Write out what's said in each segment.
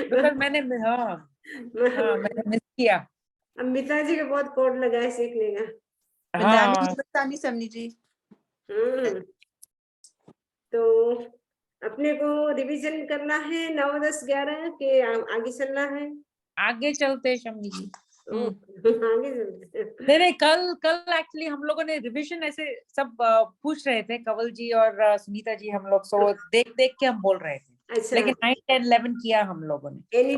मतलब मैंने मैंने मिस किया। अमिता जी का बहुत कोड लगा है सीखने का। बतानी समनी जी। तो अपने को रिवीजन करना है 9, 10, 11 के आगे चलना है। आगे चलते शम्मी जी। आगे चलते। नहीं, कल एक्चुअली हम लोगों ने रिवीजन ऐसे सब पूछ रहे थे, कंवल जी और सुनीता जी, हम लोग सो देख के हम बोल रहे थे। अच्छा। लेकिन 9, 10, 11 किया हम लोगों ने। एनी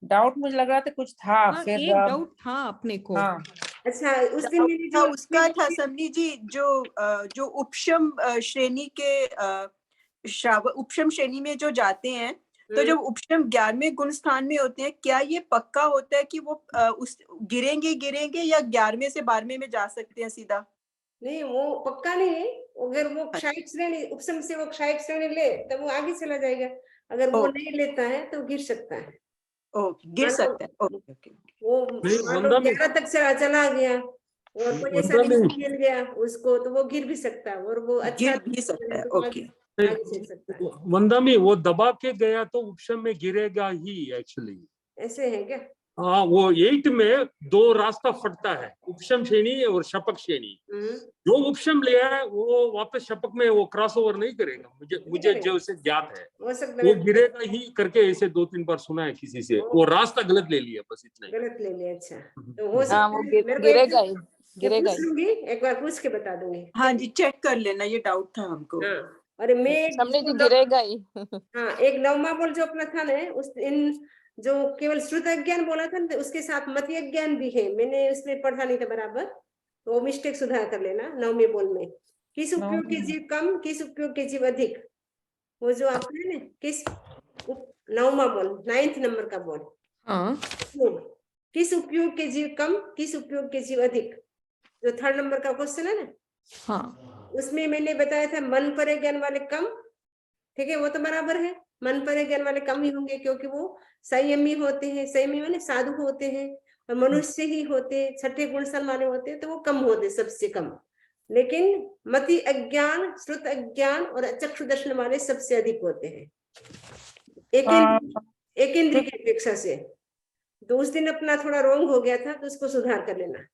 डाउट मुझे लग रहा था कुछ था। फिर एक डाउट था अपने को। अच्छा, उस दिन मैंने जो उसका था समनी जी, जो उपशम श्रेणी के उपशम श्रेणी में जो जाते हैं, तो जब उपशम 11वें गुण स्थान में होते हैं, क्या ये पक्का होता है कि वो उस गिरेंगे या 11वें से 12वें में जा सकते हैं सीधा? नहीं, वो पक्का नहीं है। अगर वो क्षायक श्रेणी उपशम से वो क्षायक श्रेणी ले तब वो आगे चला जाएगा। अगर वो नहीं लेता है तो गिर सकता है। गिर सकता है। ओके। वो मान लो 11 तक चला गया और कोई ऐसा मिल गया उसको, तो वो गिर भी सकता है और वो अच्छा गिर भी सकता है। ओके, आगे चल सकता है। वंदा में वो दबा के गया तो उपशम में गिरेगा ही एक्चुअली। ऐसे है क्या? हाँ, वो 8 में 2 रास्ता फटता है, उपशम श्रेणी और शपक श्रेणी। जो उपशम लिया है वो वापस शपक में वो क्रॉस ओवर नहीं करेगा। मुझे जो से ज्ञात है वो गिरेगा ही करके ऐसे 2-3 बार सुना है किसी से। वो रास्ता गलत ले लिया, बस इतना ही। गलत ले लिया। अच्छा, तो हो सकता है गिरेगा ही। एक बार पूछ के बता दूंगी। हाँ जी, चेक कर लेना, ये डाउट था हमको। अरे मैं हमने जी गिरेगा ही। हाँ, एक 9वां बोल जो अपना था ना, उस इन जो केवल श्रुत अज्ञान बोला था ना, उसके साथ मति अज्ञान भी है। मैंने उसमें पढ़ा नहीं था बराबर, तो वो मिस्टेक सुधार कर लेना 9वें बोल में। किस उपयोग के जीव कम, किस उपयोग के जीव अधिक, वो जो आपने है ना, किस 9वां बोल 9th नंबर का बोल। किस उपयोग के जीव कम, किस उपयोग के जीव अधिक, जो 3rd नंबर का क्वेश्चन है ना। उसमें मैंने बताया था मन पर ज्ञान वाले कम। ठीक है, वो तो बराबर है। मन पर ज्ञान वाले कम ही होंगे क्योंकि वो संयमी होते हैं। संयमी माने साधु होते हैं और मनुष्य ही होते हैं, 6ठे गुण वाले होते हैं, तो वो कम होते, सबसे कम। लेकिन मति अज्ञान, श्रुत अज्ञान और चक्षु दर्शन वाले सबसे अधिक होते हैं एक इंद्रिय की अपेक्षा से। तो उस दिन अपना थोड़ा रोंग हो गया था, तो उसको सुधार कर लेना।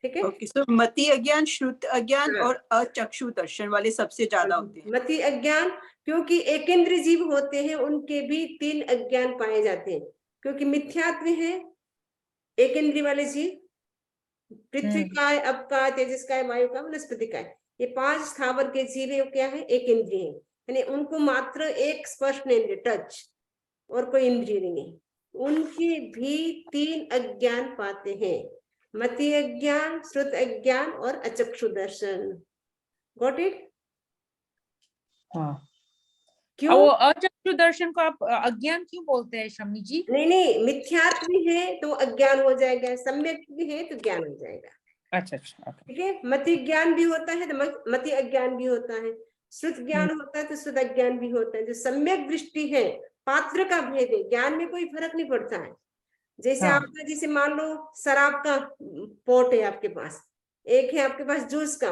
ठीक है। ओके, सो मति अज्ञान, श्रुत अज्ञान और अचक्षु दर्शन वाले सबसे ज्यादा होते हैं। मति अज्ञान क्योंकि एकेंद्रीय जीव होते हैं, उनके भी 3 अज्ञान पाए जाते हैं, क्योंकि मिथ्यात्व है एकेंद्रीय वाले जीव। पृथ्वी काय, अप काय, तेजस काय, वायु का, वनस्पति काय, ये 5 स्थावर के जीव है, क्या है, एक इंद्रिय है। यानी उनको मात्र एक स्पर्श इंद्रिय, टच, और कोई इंद्रिय नहीं है। उनकी भी 3 अज्ञान पाते हैं, मति अज्ञान, श्रुत अज्ञान और अचक्षु दर्शन। Got it? क्यों वो अचक्षु दर्शन को आप अज्ञान क्यों बोलते हैं शम्मी जी? नहीं, मिथ्यात्व भी है तो अज्ञान हो जाएगा, सम्यक भी है तो ज्ञान हो जाएगा। अच्छा, ठीक है। मति ज्ञान भी होता है तो मति अज्ञान भी होता है, श्रुत ज्ञान होता है तो श्रुत अज्ञान भी होता है। जो सम्यक दृष्टि है, पात्र का भेद है, ज्ञान में कोई फर्क नहीं पड़ता है। जैसे आपका, जैसे मान लो शराब का पोट है आपके पास, एक है आपके पास जूस का,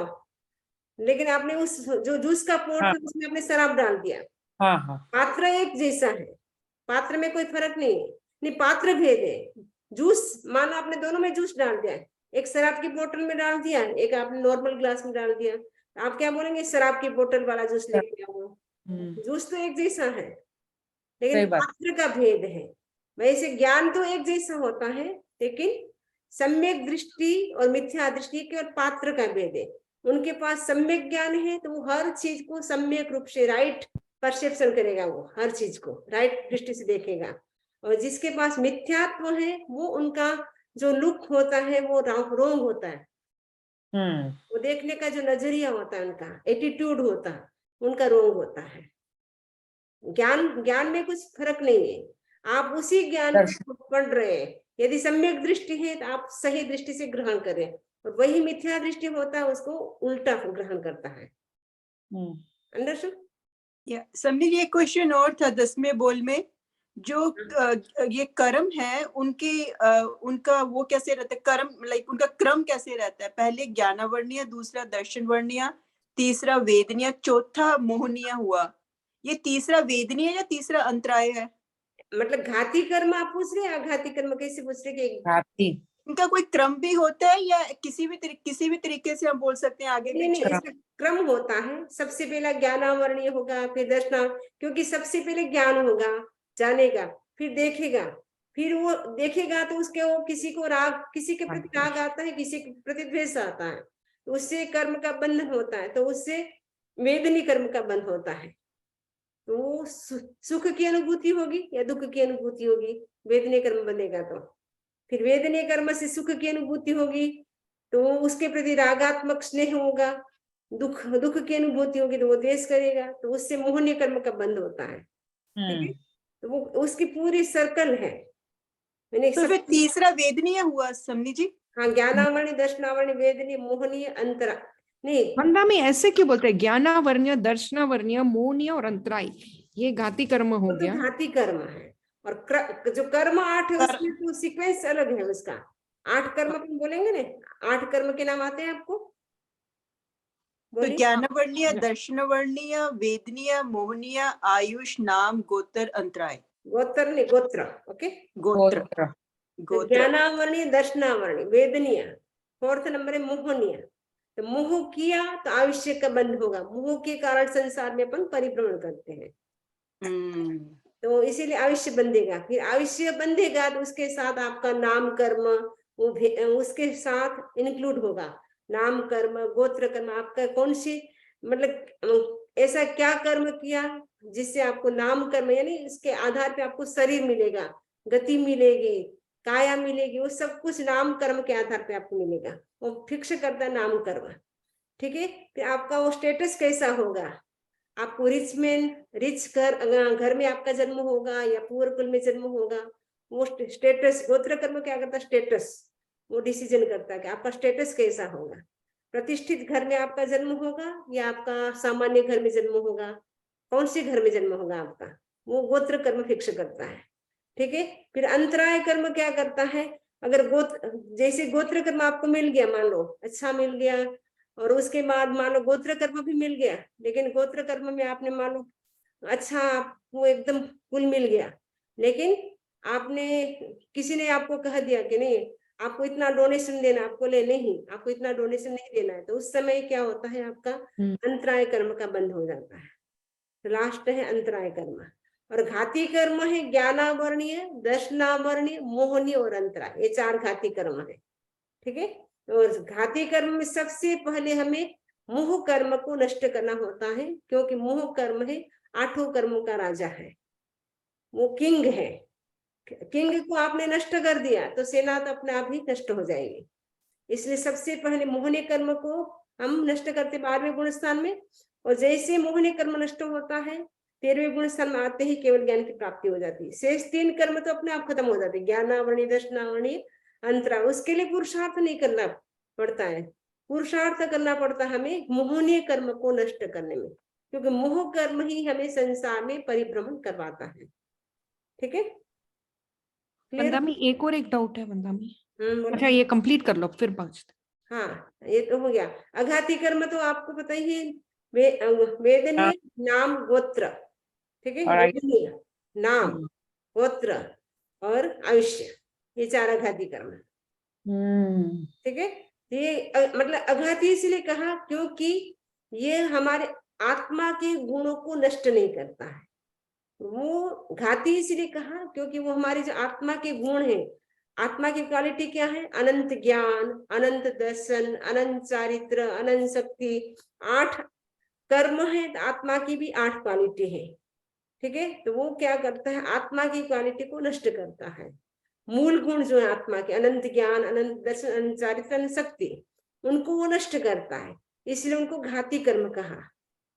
लेकिन आपने उस जो जूस का पोट है उसमें आपने शराब डाल दिया। पात्र एक जैसा है, पात्र में कोई फर्क नहीं है। नहीं, पात्र भेद है। जूस मानो आपने दोनों में जूस डाल दिया, एक शराब की बोतल में डाल दिया, एक आपने नॉर्मल ग्लास में डाल दिया, आप क्या बोलेंगे, शराब की बोतल वाला जूस लेके आओ। जूस तो एक जैसा है, लेकिन पात्र का भेद है। वैसे ज्ञान तो एक जैसा होता है, लेकिन सम्यक दृष्टि और मिथ्या दृष्टि के और पात्र का भेद है। उनके पास सम्यक ज्ञान है तो वो हर चीज को सम्यक रूप से राइट परसेप्शन करेगा, वो हर चीज को राइट दृष्टि से देखेगा। और जिसके पास मिथ्यात्व है, वो उनका जो लुक होता है वो रोंग होता है। वो देखने का जो नजरिया होता है, उनका एटीट्यूड होता है, उनका रोंग होता है। ज्ञान में कुछ फर्क नहीं है, आप उसी ज्ञान को पढ़ रहे हैं। यदि सम्यक दृष्टि है तो आप सही दृष्टि से ग्रहण करें, और वही मिथ्या दृष्टि होता है उसको उल्टा ग्रहण करता है। अंडरस्टूड? समझे। ये क्वेश्चन और था 10वें बोल में, जो ये कर्म है उनके उनका वो कैसे रहता है, कर्म लाइक उनका क्रम कैसे रहता है? पहले ज्ञानावर्णीय, दूसरा दर्शन वर्णीय, तीसरा वेदनीय, चौथा मोहनीय हुआ। ये तीसरा वेदनीय है या तीसरा अंतराय है? मतलब घाती कर्म आप पूछ रहे हैं, आघाती कर्म कैसे पूछ रहे कि घाती इनका कोई क्रम भी होता है या किसी भी तरीके से हम बोल सकते हैं आगे नहीं पीछे? इसका क्रम होता है। सबसे पहला ज्ञानावरणीय होगा, फिर दर्शना, क्योंकि सबसे पहले ज्ञान होगा, जानेगा, फिर देखेगा, फिर वो देखेगा तो उसके वो किसी को राग, किसी के प्रति राग आता है, किसी के प्रति द्वेष आता है, तो उससे कर्म का बंधन होता है, तो उससे वेदनी कर्म का बंध होता है। तो सुख की अनुभूति होगी या दुख की अनुभूति होगी, वेदनीय कर्म बनेगा तो। फिर वेदनीय कर्म से सुख की अनुभूति होगी तो उसके प्रति रागात्मक स्नेह होगा, दुख की अनुभूति होगी तो वो द्वेष करेगा, तो उससे मोहनीय कर्म का बंध होता है। ठीक है, तो वो उसकी पूरी सर्कल है। मैंने तो फिर तीसरा वेदनीय हुआ समनी जी? हाँ, ज्ञानावरणी, दर्शनावरणी, वेदनीय, मोहनीय, अंतरा नहीं वंदा में ऐसे क्यों बोलते हैं? ज्ञानावर्ण्य, दर्शनावर्ण्य, मोहनीय और अंतराय, ये घाती कर्म हो वो तो गया। घाती कर्म है। और जो कर्म 8 है उसमें तो सीक्वेंस अलग है उसका। 8 कर्म अपन बोलेंगे ना, 8 कर्म के नाम आते हैं आपको, तो ज्ञानवर्णीय, दर्शनवर्णीय, वेदनीय, मोहनीय, आयुष, नाम, गोत्र, अंतराय। गोत्र नहीं, गोत्र। ओके, गोत्र। ज्ञानावरणीय, दर्शनावरणीय, वेदनीय, 4th नंबर है मोहनीय। तो मोह किया तो आयुष्य का बंध होगा, मोह के कारण संसार में अपन परिभ्रमण करते हैं, तो इसीलिए आयुष्य बंधेगा। फिर आयुष्य बंधेगा तो उसके साथ आपका नाम कर्म वो उसके साथ इंक्लूड होगा। नाम कर्म, गोत्र कर्म, आपका कौन सी मतलब ऐसा क्या कर्म किया जिससे आपको नाम कर्म, यानी इसके आधार पे आपको शरीर मिलेगा, गति मिलेगी, काया मिलेगी, वो सब कुछ नाम कर्म के आधार पे आपको मिलेगा। वो फिक्स करता है नाम कर्म। ठीक है, फिर आपका वो स्टेटस कैसा होगा, आपको रिच घर में आपका जन्म होगा या पूर्व कुल में जन्म होगा, वो स्टेटस, गोत्र कर्म क्या करता है, स्टेटस वो डिसीजन करता है कि आपका स्टेटस कैसा होगा। प्रतिष्ठित घर में आपका जन्म होगा या आपका सामान्य घर में जन्म होगा, कौन से घर में जन्म होगा आपका, वो गोत्र कर्म फिक्स करता है। ठीक है, फिर अंतराय कर्म क्या करता है, अगर जैसे गोत्र कर्म आपको मिल गया, मान लो अच्छा मिल गया, और उसके बाद मान लो गोत्र कर्म भी मिल गया, लेकिन गोत्र कर्म में आपने मान लो अच्छा वो एकदम कुल मिल गया, लेकिन आपने किसी ने आपको कह दिया कि नहीं आपको इतना डोनेशन देना, आपको नहीं आपको इतना डोनेशन नहीं देना है, तो उस समय क्या होता है, आपका अंतराय कर्म का बंद हो जाता है। तो लास्ट है अंतराय कर्म। और घाती कर्म है ज्ञानावरणीय, दर्शनावरणीय, मोहनीय और अंतराय, ये 4 घाती कर्म है। ठीक है, और घाती कर्म में सबसे पहले हमें मोह कर्म को नष्ट करना होता है, क्योंकि मोह कर्म है 8 कर्मों का राजा है, वो किंग है। किंग को आपने नष्ट कर दिया तो सेना तो अपने आप ही नष्ट हो जाएगी। इसलिए सबसे पहले मोहनीय कर्म को हम नष्ट करते 12वें गुण स्थान में, और जैसे मोहनीय कर्म नष्ट होता है 13वें गुण स्थान में आते ही केवल ज्ञान की प्राप्ति हो जाती है। शेष 3 कर्म तो अपने आप खत्म हो जाते हैं, ज्ञानावरणीय, दर्शनावरणीय, अंतरा। उसके लिए पुरुषार्थ नहीं करना पड़ता है, पुरुषार्थ करना पड़ता है हमें मोहनीय कर्म को नष्ट करने में, क्योंकि मोह कर्म ही हमें संसार में परिभ्रमण करवाता है। ठीक है, वंदा में एक और एक डाउट है वंदा में। बोलो। अच्छा ये कंप्लीट कर लो फिर बात। हाँ, ये तो हो गया। अघाती कर्म तो आपको पता ही है, वेदनीय, नाम, गोत्र। ठीक है, वेदनीय, नाम, गोत्र और आयुष्य, ये 4 अघाती कर्म। ठीक है, ये मतलब अघाती इसलिए कहा क्योंकि ये हमारे आत्मा के गुणों को नष्ट नहीं करता है। वो घाती इसलिए कहा क्योंकि वो हमारे जो आत्मा के गुण है, आत्मा की क्वालिटी क्या है, अनंत ज्ञान, अनंत दर्शन, अनंत चारित्र, अनंत शक्ति, 8 कर्म है, तो आत्मा की भी 8 क्वालिटी है। ठीक है, तो वो क्या करता है, आत्मा की क्वालिटी को नष्ट करता है। मूल गुण जो है आत्मा के, अनंत ज्ञान, अनंत दर्शन, अनंत चारित्र, अनंत शक्ति, उनको वो नष्ट करता है, इसलिए उनको घाती कर्म कहा।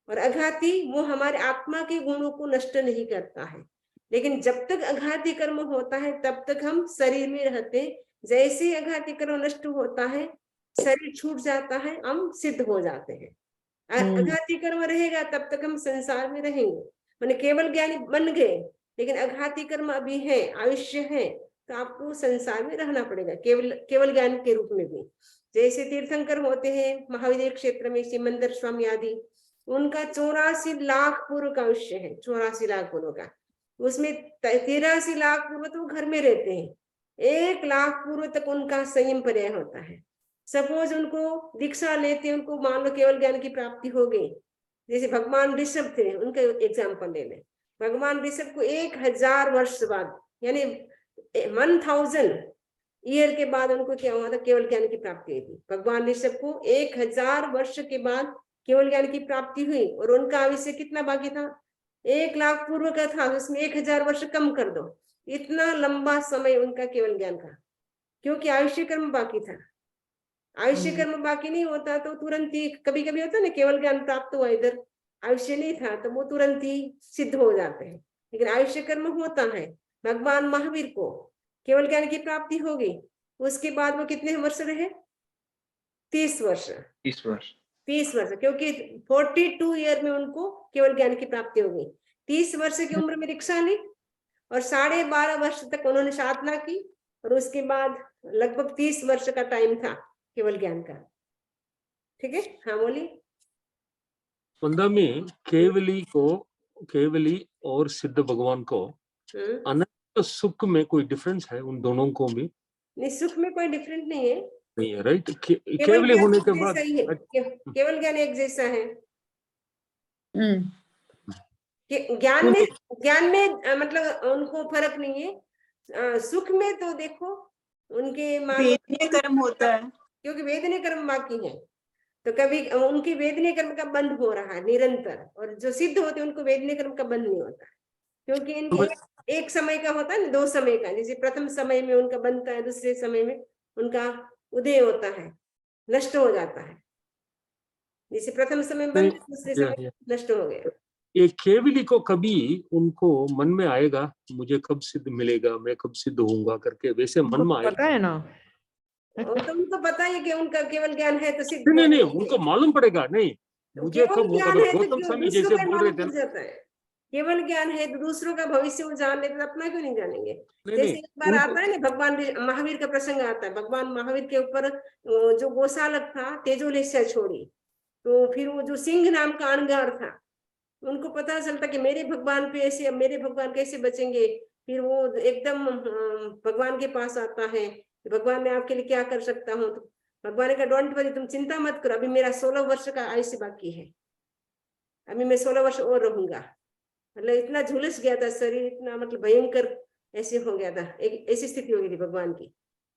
और अघाती वो हमारे आत्मा के गुणों को नष्ट नहीं करता है, लेकिन जब तक अघाती कर्म होता है तब तक हम शरीर में रहते हैं। जैसे ही अघाती कर्म नष्ट होता है, शरीर छूट जाता है, हम सिद्ध हो जाते हैं। अघाती कर्म रहेगा तब तक हम संसार में रहेंगे, माने केवल ज्ञानी बन गए, लेकिन अघाती कर्म अभी है, आयुष्य है, तो आपको संसार में रहना पड़ेगा केवल ज्ञान के रूप में भी। जैसे तीर्थंकर होते हैं महावीर क्षेत्र में, सिमंदर स्वामी आदि, उनका 84 लाख पूर्व का आयुष्य है, 84 लाख पूर्व का। उसमें 83 लाख पूर्व तो घर में रहते हैं, 1 लाख पूर्व तक उनका संयम पर्याय होता है। सपोज उनको दीक्षा लेते, उनको मान लो केवल ज्ञान की प्राप्ति हो गई, जैसे भगवान ऋषभ थे, उनका एग्जाम्पल ले लें। भगवान ऋषभ को 1000 वर्ष बाद, यानी 1000 ईयर के बाद उनको क्या हुआ था, केवल ज्ञान की प्राप्ति हुई थी। भगवान ऋषभ को 1000 वर्ष के बाद केवल ज्ञान की प्राप्ति हुई, और उनका आयुष्य कितना बाकी था, 1 लाख पूर्व का था, उसमें 1000 वर्ष कम कर दो, इतना लंबा समय उनका केवल ज्ञान का, क्योंकि आयुष्य कर्म बाकी था। आयुष्य कर्म बाकी नहीं होता तो तुरंत ही, कभी कभी होता है ना, केवल ज्ञान प्राप्त हुआ, इधर आयुष्य नहीं था तो वो तुरंत ही सिद्ध हो जाते हैं। लेकिन आयुष्य कर्म होता है। भगवान महावीर को केवल ज्ञान की प्राप्ति हो गई, उसके बाद वो कितने वर्ष रहे, 30 वर्ष, 30 वर्ष, क्योंकि 42 ईयर में उनको केवल ज्ञान की प्राप्ति हो गई। 30 वर्ष की उम्र में दीक्षा ली और 12.5 वर्ष तक उन्होंने साधना की, और उसके बाद लगभग 30 वर्ष का टाइम था केवल ज्ञान का। ठीक है, हाँ बोलिए। वंदा में केवली और सिद्ध भगवान को अनंत सुख में कोई डिफरेंस है उन दोनों को भी? नहीं, सुख में कोई डिफरेंट नहीं है, नहीं है, राइट। केवली होने के बाद केवल ज्ञान एक जैसा है। ज्ञान में मतलब उनको फर्क नहीं है। सुख में तो देखो उनके वेदनीय कर्म होता है, क्योंकि वेदनीय कर्म बाकी है, तो कभी उनकी वेदनीय कर्म का बंद हो रहा है निरंतर, और जो सिद्ध होते हैं उनको वेदनीय कर्म का बंद नहीं होता, क्योंकि इनके एक समय का होता है ना, 2 समय का। जैसे प्रथम समय में उनका बनता है, दूसरे समय में उनका उदय होता है, नष्ट हो जाता है। जैसे प्रथम समय में बनता है, दूसरे समय नष्ट हो गया। ये केवली को कभी उनको मन में आएगा मुझे कब सिद्ध मिलेगा, मैं कब सिद्ध होऊंगा करके, वैसे मन में आएगा? पता है ना, तो उनको पता है कि उनका केवल ज्ञान है तो सिद्ध नहीं, उनको मालूम पड़ेगा नहीं मुझे कब होगा। गौतम स्वामी जैसे बोल रहे थे जाता है, केवल ज्ञान है तो दूसरों का भविष्य वो जान लेते, तो अपना क्यों नहीं जानेंगे। जैसे एक बार आता है ना, भगवान महावीर का प्रसंग आता है, भगवान महावीर के ऊपर जो गोशालक था तेजोलेस्या छोड़ी, तो फिर वो जो सिंह नाम का अणगार था, उनको पता चलता कि मेरे भगवान पे ऐसे, मेरे भगवान कैसे बचेंगे। फिर वो एकदम भगवान के पास आता है, भगवान मैं आपके लिए क्या कर सकता हूँ। तो भगवान ने कहा डोंट वरी, तुम चिंता मत करो, अभी मेरा 16 वर्ष का आयुष्य बाकी है, अभी मैं 16 वर्ष और रहूंगा। मतलब इतना झुलस गया था शरीर, इतना मतलब भयंकर ऐसे हो गया था, एक ऐसी स्थिति हो गई थी भगवान की।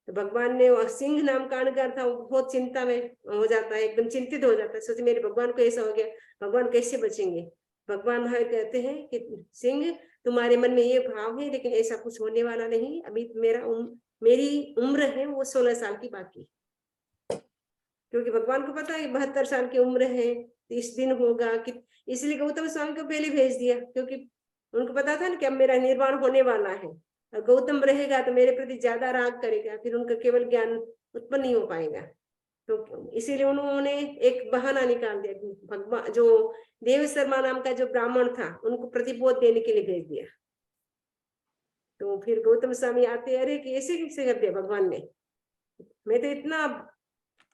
तो भगवान ने, सिंह नाम का अणगार था, वो बहुत चिंता में हो जाता है, एकदम चिंतित हो जाता है, सोचे मेरे भगवान को ऐसा हो गया, भगवान कैसे बचेंगे। भगवान महावीर कहते हैं कि सिंह तुम्हारे मन में ये भाव है, लेकिन ऐसा कुछ होने वाला नहीं, अभी मेरी उम्र है वो 16 साल की बाकी, क्योंकि भगवान को पता है 72 साल की उम्र है, 30 दिन होगा कि, इसलिए गौतम स्वामी को पहले भेज दिया, क्योंकि उनको पता था ना कि अब मेरा निर्वाण होने वाला है, और गौतम रहेगा तो मेरे प्रति ज्यादा राग करेगा, फिर उनका केवल ज्ञान उत्पन्न नहीं हो पाएगा। तो इसीलिए उन्होंने एक बहाना निकाल दिया, भगवान जो देव शर्मा नाम का जो ब्राह्मण था उनको प्रतिबोध देने के लिए भेज दिया। तो फिर गौतम स्वामी आते, अरे कि ऐसे कैसे कर दिया भगवान ने, मैं तो इतना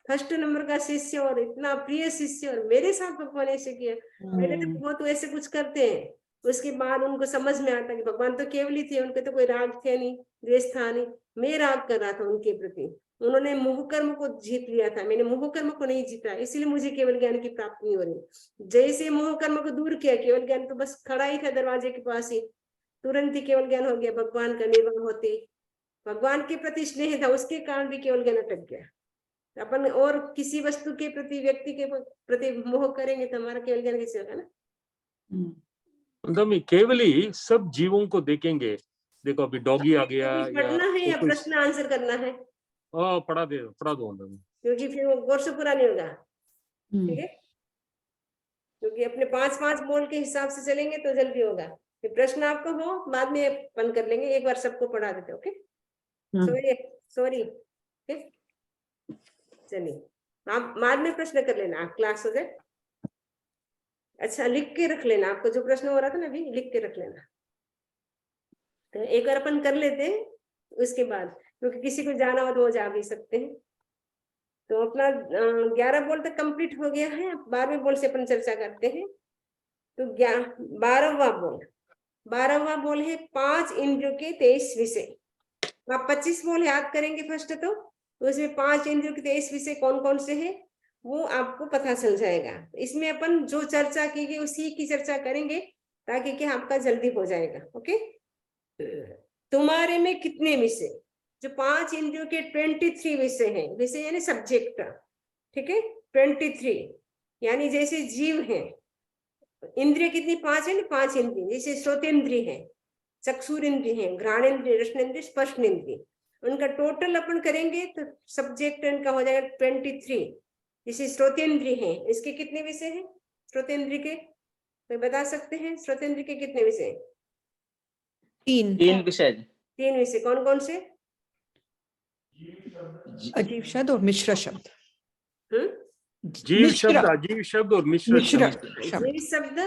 फर्स्ट नंबर का शिष्य और इतना प्रिय शिष्य, और मेरे साथ भगवान ऐसे किया। मेरे तो बहुत तो ऐसे कुछ करते हैं। उसके बाद उनको समझ में आता कि भगवान तो केवल थे, उनके तो कोई राग थे नहीं, द्वेष था नहीं, मैं राग कर रहा था उनके प्रति। उन्होंने मोह कर्म को जीत लिया था, मैंने मोह कर्म को नहीं जीता, इसलिए मुझे केवल ज्ञान की प्राप्ति नहीं हो रही। जैसे मोह कर्म को दूर किया, केवल ज्ञान तो बस खड़ा ही था दरवाजे के पास ही, तुरंत ही केवल ज्ञान हो गया। भगवान का निर्वाण होते, भगवान के प्रति स्नेह था, उसके कारण भी केवल ज्ञान अटक गया। अपन और किसी वस्तु के प्रति, व्यक्ति के प्रति मोह करेंगे तो हमारा केवल ज्ञान कैसे होगा ना। केवली सब जीवों को देखेंगे, देखो अभी डॉगी आ गया, पढ़ना है या प्रश्न आंसर करना है? पढ़ा दो क्योंकि फिर वो कोर्स पूरा नहीं होगा। ठीक है, क्योंकि अपने 5-5 बोल के हिसाब से चलेंगे तो जल्दी होगा। फिर प्रश्न आपको हो बाद में बंद कर लेंगे, एक बार सबको पढ़ा देते। ओके, सॉरी चलिए आप बाद में प्रश्न कर लेना, आप क्लास हो जाए। अच्छा, लिख के रख लेना, आपको जो प्रश्न हो रहा था ना अभी लिख के रख लेना। तो एक बार अपन कर लेते हैं उसके बाद, क्योंकि किसी को जाना हो तो वो जा भी सकते हैं। तो अपना 11 बोल तक कंप्लीट हो गया है। 12वें बोल से अपन चर्चा करते हैं। तो 12वां बोल है 5 इंद्रियों के 23 विषय। आप 25 बोल याद करेंगे फर्स्ट, तो उसमें 5 इंद्रियों के 23 विषय कौन कौन से हैं वो आपको पता चल जाएगा। इसमें अपन जो चर्चा की गई उसी की चर्चा करेंगे ताकि कि आपका जल्दी हो जाएगा। ओके, तुम्हारे में कितने विषय, जो 5 इंद्रियों के 23 विषय हैं, विषय यानी सब्जेक्ट, ठीक है, 23 यानी जैसे जीव है, इंद्रिय कितनी 5 है ना, 5 इंद्रिय, जैसे श्रोतेंद्रिय है, चक्षुरेंद्रिय है, घ्राणेंद्रिय, रसनेंद्रिय, स्पर्शनेंद्रिय, उनका टोटल अपन करेंगे तो सब्जेक्ट इनका हो जाएगा 23। जैसे श्रोतेंद्रिय है, इसके कितने विषय हैं श्रोतेंद्रिय के, कोई बता सकते हैं श्रोतेंद्रिय के कितने विषय? 3 विषय। 3 विषय कौन कौन से? अजीब शब्द और मिश्र शब्द। जीव शब्द, अजीब शब्द और मिश्र शब्द। जीव शब्द,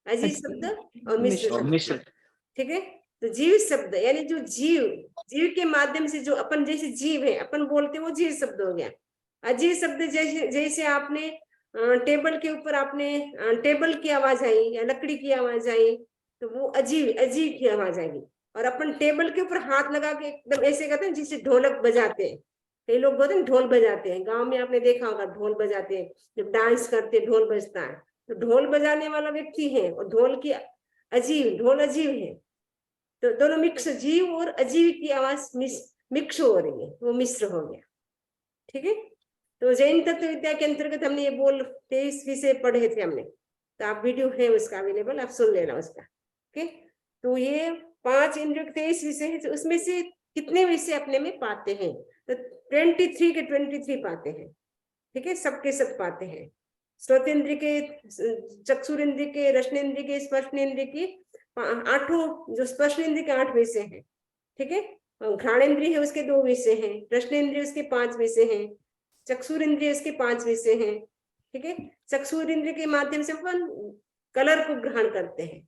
अजीब शब्द और मिश्र शब्द, ठीक है। तो जीव शब्द यानी जो जीव के माध्यम से जो अपन, जैसे जीव है अपन बोलते हैं वो जीव शब्द हो गया। अजीब शब्द जैसे आपने टेबल के ऊपर आपने टेबल की आवाज आई या लकड़ी की आवाज आई तो वो अजीब की आवाज आएगी। और अपन टेबल के ऊपर हाथ लगा के एकदम ऐसे करते हैं जिससे ढोलक बजाते हैं। कई लोग बोलते हैं ढोल बजाते हैं, गांव में आपने देखा होगा ढोल बजाते हैं, जब डांस करते ढोल बजता है। तो ढोल बजाने वाला व्यक्ति है और ढोल अजीब है। तो दोनों मिक्स, जीव और अजीव की आवाज मिक्स हो रही है, वो मिश्र हो गया, ठीक है। तो जैन तत्व विद्या के अंतर्गत हमने ये बोल 23 विषय पढ़े थे हमने, तो आप वीडियो है उसका अवेलेबल, आप सुन लेना उसका। ओके, तो ये 5 इंद्रियों के 23 विषय है, तो उसमें से कितने विषय अपने में पाते हैं? तो 23 के 23 पाते हैं, ठीक है, सबके सब पाते हैं। श्रोतेंद्रिय के, चक्षुरेंद्रिय के, रसनेंद्रिय के, स्पर्शनेंद्रिय की 8 जो स्पर्शनेंद्रिय के 8 विषय हैं, ठीक है। घ्राणेंद्रिय है उसके 2 विषय हैं, रसनेंद्रिय उसके 5 विषय हैं, चक्षुरेंद्रिय इसके 5 विषय हैं, ठीक है। चक्षुरेंद्रिय के माध्यम से अपन कलर को ग्रहण करते हैं,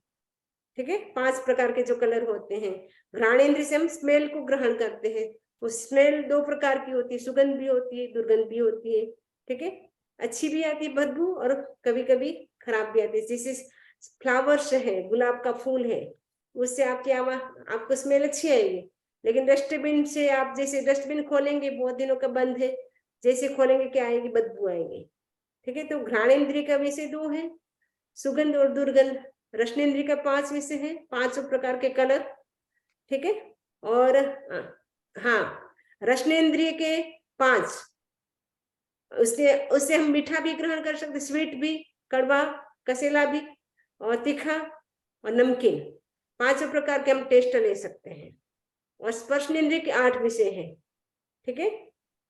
ठीक है, 5 प्रकार के जो कलर होते हैं। घ्राणेंद्रिय से हम स्मेल को ग्रहण करते हैं। वो स्मेल 2 प्रकार की होती है, सुगंध भी होती है, दुर्गंध भी होती है, ठीक है। अच्छी भी आती है बदबू और कभी कभी खराब भी आती है। जैसे फ्लावर्स है, गुलाब का फूल है, उससे आपको स्मेल अच्छी आएगी। लेकिन डस्टबिन से आप, जैसे डस्टबिन खोलेंगे बहुत दिनों का बंद है, जैसे खोलेंगे क्या आएगी? बदबू आएगी, ठीक है। तो घ्राणेंद्रिय का विषय 2 है, सुगंध और दुर्गंध। रसनेंद्रिय का 5 विषय है, 5 प्रकार के कलर, ठीक है। और हाँ, रसनेंद्रिय के 5, उससे हम मीठा भी ग्रहण कर सकते, स्वीट भी, कड़वा, कसेला भी, और तीखा और नमकीन, 5 प्रकार के हम टेस्ट ले सकते हैं। और स्पर्शनेंद्रिय के 8 विषय हैं, ठीक है।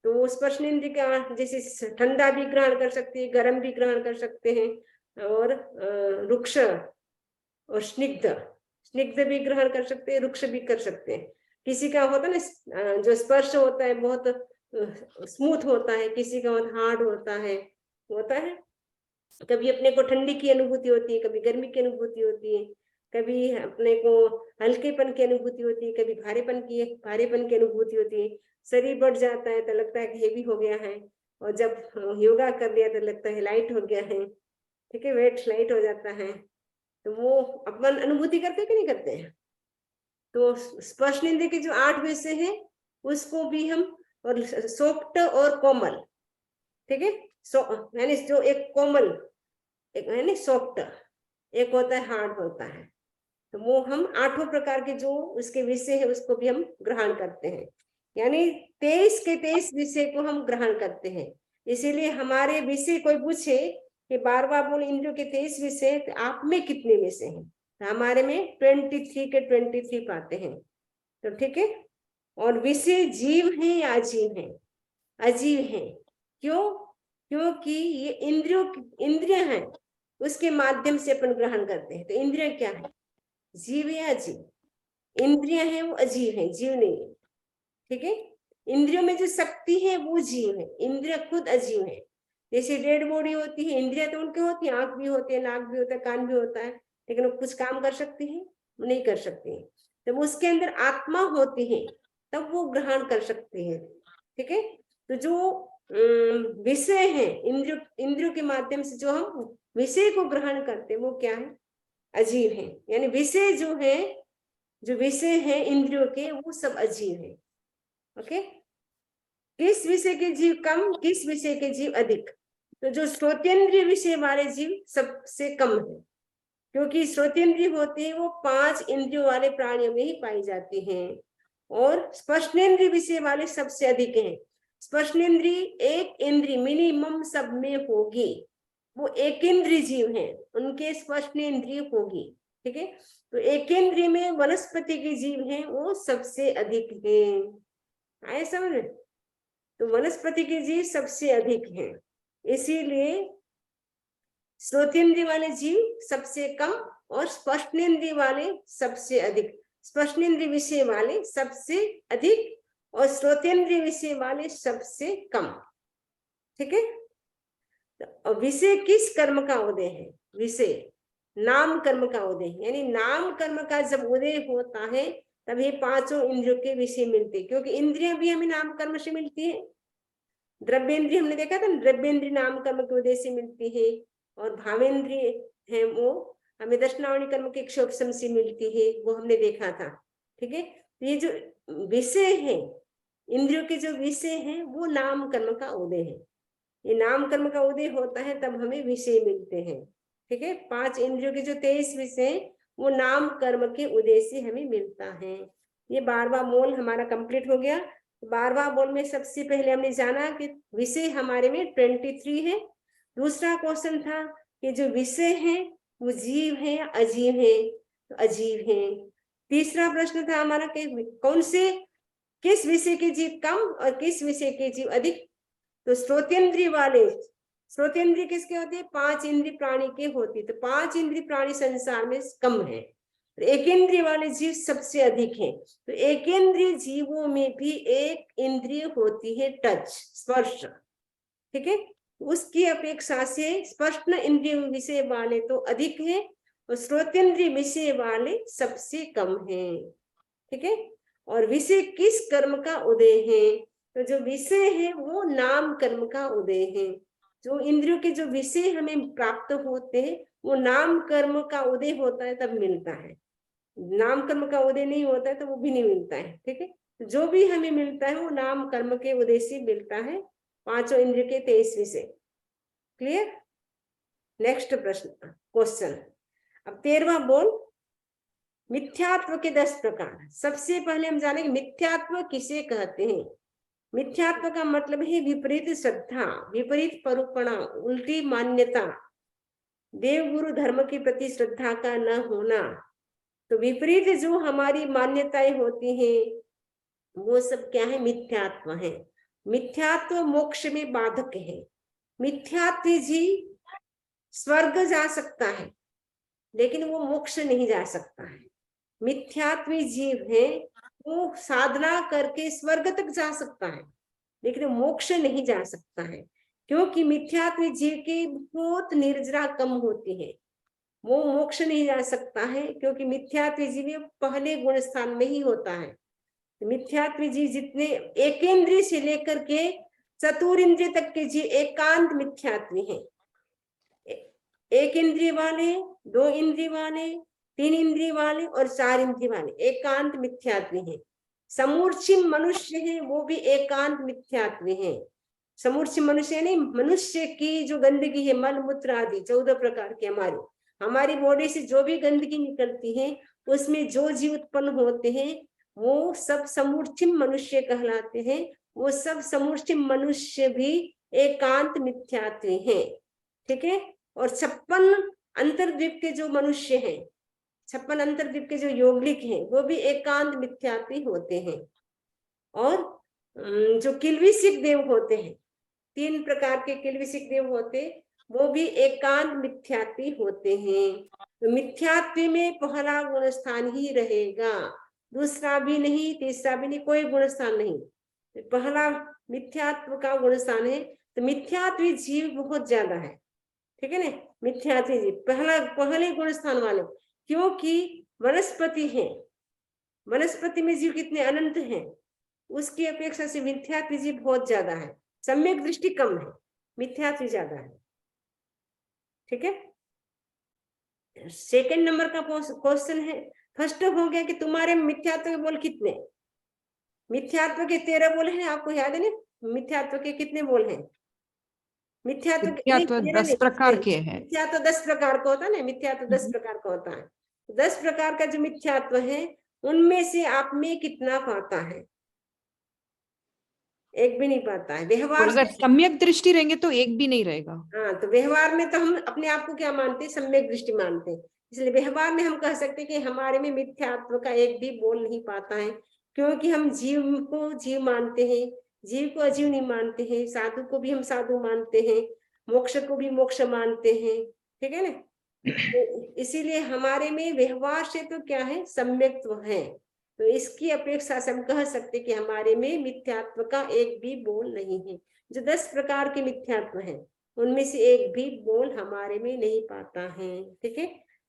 तो स्पर्शनेंद्रिय का जैसे ठंडा भी ग्रहण कर सकते हैं, गर्म भी ग्रहण कर सकते हैं, और रुक्ष और स्निग्ध भी ग्रहण कर सकते हैं, रुक्ष भी कर सकते हैं। किसी का होता है ना जो स्पर्श होता है बहुत स्मूथ होता है, किसी का बहुत हार्ड होता है। कभी अपने को ठंडी की अनुभूति होती है, कभी गर्मी की अनुभूति होती है, कभी अपने को हल्केपन की अनुभूति होती है, कभी भारेपन की अनुभूति होती है। शरीर बढ़ जाता है तो लगता है कि हेवी हो गया है, और जब योगा कर लिया तो लगता है लाइट हो गया है, ठीक है, वेट लाइट हो जाता है। तो वो अपन अनुभूति करते कि नहीं करते हैं? तो स्पर्शनेंद्रिय के जो 8 विषय हैं उसको भी हम, और सॉफ्ट और कोमल, ठीक है, यानी जो एक कोमल, एक यानी सॉफ्ट, एक होता है हार्ड होता है। तो वो हम 8 प्रकार के जो उसके विषय है उसको भी हम ग्रहण करते हैं, यानी 23 के 23 विषय को हम ग्रहण करते हैं। इसीलिए हमारे विषय कोई पूछे कि 12वां बोल इंद्रियों के 23 विषय, तो आप में कितने विषय हैं? तो हमारे में 23 के 23 पाते हैं, तो ठीक है। और विषय जीव है या अजीव है? अजीव है। क्यों? क्योंकि ये इंद्रियां हैं, उसके माध्यम से अपन ग्रहण करते हैं। तो इंद्रियां क्या है? जीव या अजीव? इंद्रियां हैं वो अजीव है, जीव नहीं है, ठीक है। इंद्रियों में जो शक्ति है वो जीव है, इंद्रिय खुद अजीव है। जैसे डेड बॉडी होती है, इंद्रियां तो उनके होती है, आंख भी होती है, नाक भी होता है, कान भी होता है, लेकिन वो कुछ काम कर सकती है? नहीं कर सकती है। जब उसके अंदर आत्मा होती है तब वो ग्रहण कर सकती है, ठीक है। तो जो विषय है, इंद्रियों के माध्यम से जो हम विषय को ग्रहण करते हैं वो क्या है, अजीव है। यानी विषय जो है, जो विषय है इंद्रियों के, वो सब अजीव है। ओके, किस विषय के जीव कम, किस विषय के जीव अधिक? तो जो श्रोतेंद्रिय विषय वाले जीव सबसे कम है, क्योंकि श्रोतेंद्रिय होते हैं वो 5 इंद्रियों वाले प्राणियों में ही पाई जाती हैं, और स्पर्शनेंद्रिय विषय वाले सबसे अधिक हैं। स्पर्शनेंद्रिय एक इंद्रिय मिनिमम सब में होगी, वो एकेंद्रिय जीव हैं, उनके स्पर्शनेंद्रिय होगी। ठीक है, तो एकेंद्रिय में वनस्पति के जीव हैं वो सबसे अधिक हैं। आए समझ में? तो वनस्पति के जीव सबसे अधिक हैं, इसीलिए श्रोतेंद्रिय वाले जीव सबसे कम और स्पर्शनेंद्रिय वाले सबसे अधिक। स्पर्शनेंद्रिय विषय वाले सबसे अधिक और श्रोतेंद्रिय विषय वाले सबसे कम। ठीक है, तो विषय किस कर्म का उदय है? विषय नाम कर्म का उदय है, यानी नाम कर्म का जब उदय होता है तब ये 5 इंद्रियों के विषय मिलते, क्योंकि इंद्रियां भी हमें नाम कर्म से मिलती है। द्रव्येंद्रिय हमने देखा था, द्रव्येंद्रिय नाम कर्म के उदय से मिलती है, और भावेंद्रिय है वो हमें दर्शनावली कर्म के क्षोभसम से मिलती है, वो हमने देखा था। ठीक है, तो ये जो विषय है, इंद्रियों के जो विषय हैं वो नाम कर्म का उदय है। ये नाम कर्म का उदय होता है तब हमें विषय मिलते हैं। ठीक है, 5 इंद्रियों के जो 23 विषय वो नाम कर्म के उदय से हमें मिलता है। ये 12वां मोल हमारा कंप्लीट हो गया। 12वां मोल में सबसे पहले हमने जाना कि विषय हमारे में 23 है। दूसरा क्वेश्चन था कि जो विषय है वो जीव है अजीव है? तो अजीव है। तीसरा प्रश्न था हमारा कि कौन से, किस विषय के जीव कम और किस विषय के जीव अधिक? तो श्रोतेंद्रिय वाले, श्रोतेंद्रिय किसके होते हैं? 5 इंद्रिय प्राणी के होती, तो 5 इंद्रिय प्राणी संसार में कम है। तो एकेंद्रिय वाले जीव सबसे अधिक हैं। तो एकेंद्रिय जीवों में भी एक इंद्रिय होती है टच, स्पर्श। ठीक है, उसकी अपेक्षा से स्पर्शन इंद्रिय विषय वाले तो अधिक है और श्रोतेंद्रिय विषय वाले सबसे कम है। ठीक है, और विषय किस कर्म का उदय है? तो जो विषय है वो नाम कर्म का उदय है। जो इंद्रियों के जो विषय हमें प्राप्त होते हैं वो नाम कर्म का उदय होता है तब मिलता है, नाम कर्म का उदय नहीं होता है तो वो भी नहीं मिलता है। ठीक है, जो भी हमें मिलता है वो नाम कर्म के उदय से मिलता है, 5 इंद्रिय के 23 विषय। क्लियर? नेक्स्ट प्रश्न, क्वेश्चन। अब 13वां बोल, मिथ्यात्व के 10 प्रकार। सबसे पहले हम जानेंगे मिथ्यात्व किसे कहते हैं। मिथ्यात्व का मतलब है विपरीत श्रद्धा, विपरीत परुपणा, उल्टी मान्यता, देव गुरु धर्म के प्रति श्रद्धा का न होना। तो विपरीत जो हमारी मान्यताएं होती हैं वो सब क्या है? मिथ्यात्व है। मिथ्यात्व मोक्ष में बाधक है। मिथ्यात्व जी स्वर्ग जा सकता है लेकिन वो मोक्ष नहीं जा सकता है। मिथ्यात्वी जीव है वो साधना करके स्वर्ग तक जा सकता है लेकिन मोक्ष नहीं जा सकता है, क्योंकि मिथ्यात्वी जीव की बहुत निर्जरा कम होती है, वो मोक्ष नहीं जा सकता है क्योंकि मिथ्यात्वी जीव पहले गुण स्थान में ही होता है। मिथ्यात्वी जीव जितने एकेंद्रिय से लेकर के चतुरिंद्रिय तक के जीव एकांत मिथ्यात्वी हैं। एक इंद्रिय वाले, 2 इंद्रिय वाले, 3 इंद्रिय वाले और 4 इंद्रिय वाले एकांत मिथ्यात्वी हैं। समूर्छिम मनुष्य है वो भी एकांत मिथ्यात्वी हैं। समूर्छिम मनुष्य नहीं, मनुष्य की जो गंदगी है, मल मूत्र आदि 14 प्रकार की हमारी बॉडी से जो भी गंदगी निकलती है उसमें जो जीव उत्पन्न होते हैं वो सब समूर्छिम मनुष्य कहलाते हैं। वो सब समूर्छिम मनुष्य भी एकांत मिथ्यात्वी हैं। ठीक है, और 56 अंतर्द्वीप के जो मनुष्य हैं, 56 अंतर्द्वीप के जो योगलिक हैं वो भी एकांत मिथ्यात्वी होते हैं। और जो किल्विसिक देव होते हैं, 3 प्रकार के किल्विसिक देव होते, वो भी एकांत मिथ्यात्वी होते हैं। तो मिथ्यात्वी में पहला गुण स्थान ही रहेगा, दूसरा भी नहीं, तीसरा भी नहीं, कोई गुण स्थान नहीं, पहला मिथ्यात्व का गुण स्थान है। तो मिथ्यात्वी जीव बहुत ज्यादा है। ठीक है ना, मिथ्यात्वी जीव पहले गुण स्थान वाले, क्योंकि वनस्पति है, वनस्पति में जीव कितने अनंत हैं, उसकी अपेक्षा से मिथ्यात्वी जीव बहुत ज्यादा है। सम्यक दृष्टि कम है, मिथ्यात्व ज्यादा है। ठीक है, सेकंड नंबर का क्वेश्चन है, फर्स्ट हो गया कि तुम्हारे मिथ्यात्व के बोल कितने? मिथ्यात्व के 13 बोल हैं, आपको याद है ना? मिथ्यात्व के कितने बोल हैं? मिथ्यात्व मिथ्यात्व 10 प्रकार के हैं। मिथ्यात्व 10 प्रकार का होता है ना, मिथ्यात्व 10 प्रकार का होता है। 10 प्रकार का जो मिथ्यात्व है उनमें से आप में कितना पाता है? एक भी नहीं पाता है। व्यवहार, अगर सम्यक दृष्टि रहेंगे तो एक भी नहीं रहेगा। हाँ, तो व्यवहार में तो हम अपने आप को क्या मानते हैं? सम्यक दृष्टि मानते हैं। इसलिए व्यवहार में हम कह सकते हैं कि हमारे में मिथ्यात्व का एक भी बोल नहीं पाता है, क्योंकि हम जीव को जीव मानते हैं, जीव को अजीव नहीं मानते हैं, साधु को भी हम साधु मानते हैं, मोक्ष को भी मोक्ष मानते हैं। ठीक है ना? तो इसीलिए हमारे में व्यवहार से तो क्या है? सम्यक्त्व है। तो इसकी अपेक्षा से हम कह सकते कि हमारे में मिथ्यात्व का एक भी बोल नहीं है। जो 10 प्रकार के मिथ्यात्व है उनमें से एक भी बोल हमारे में नहीं पाता है। ठीक है,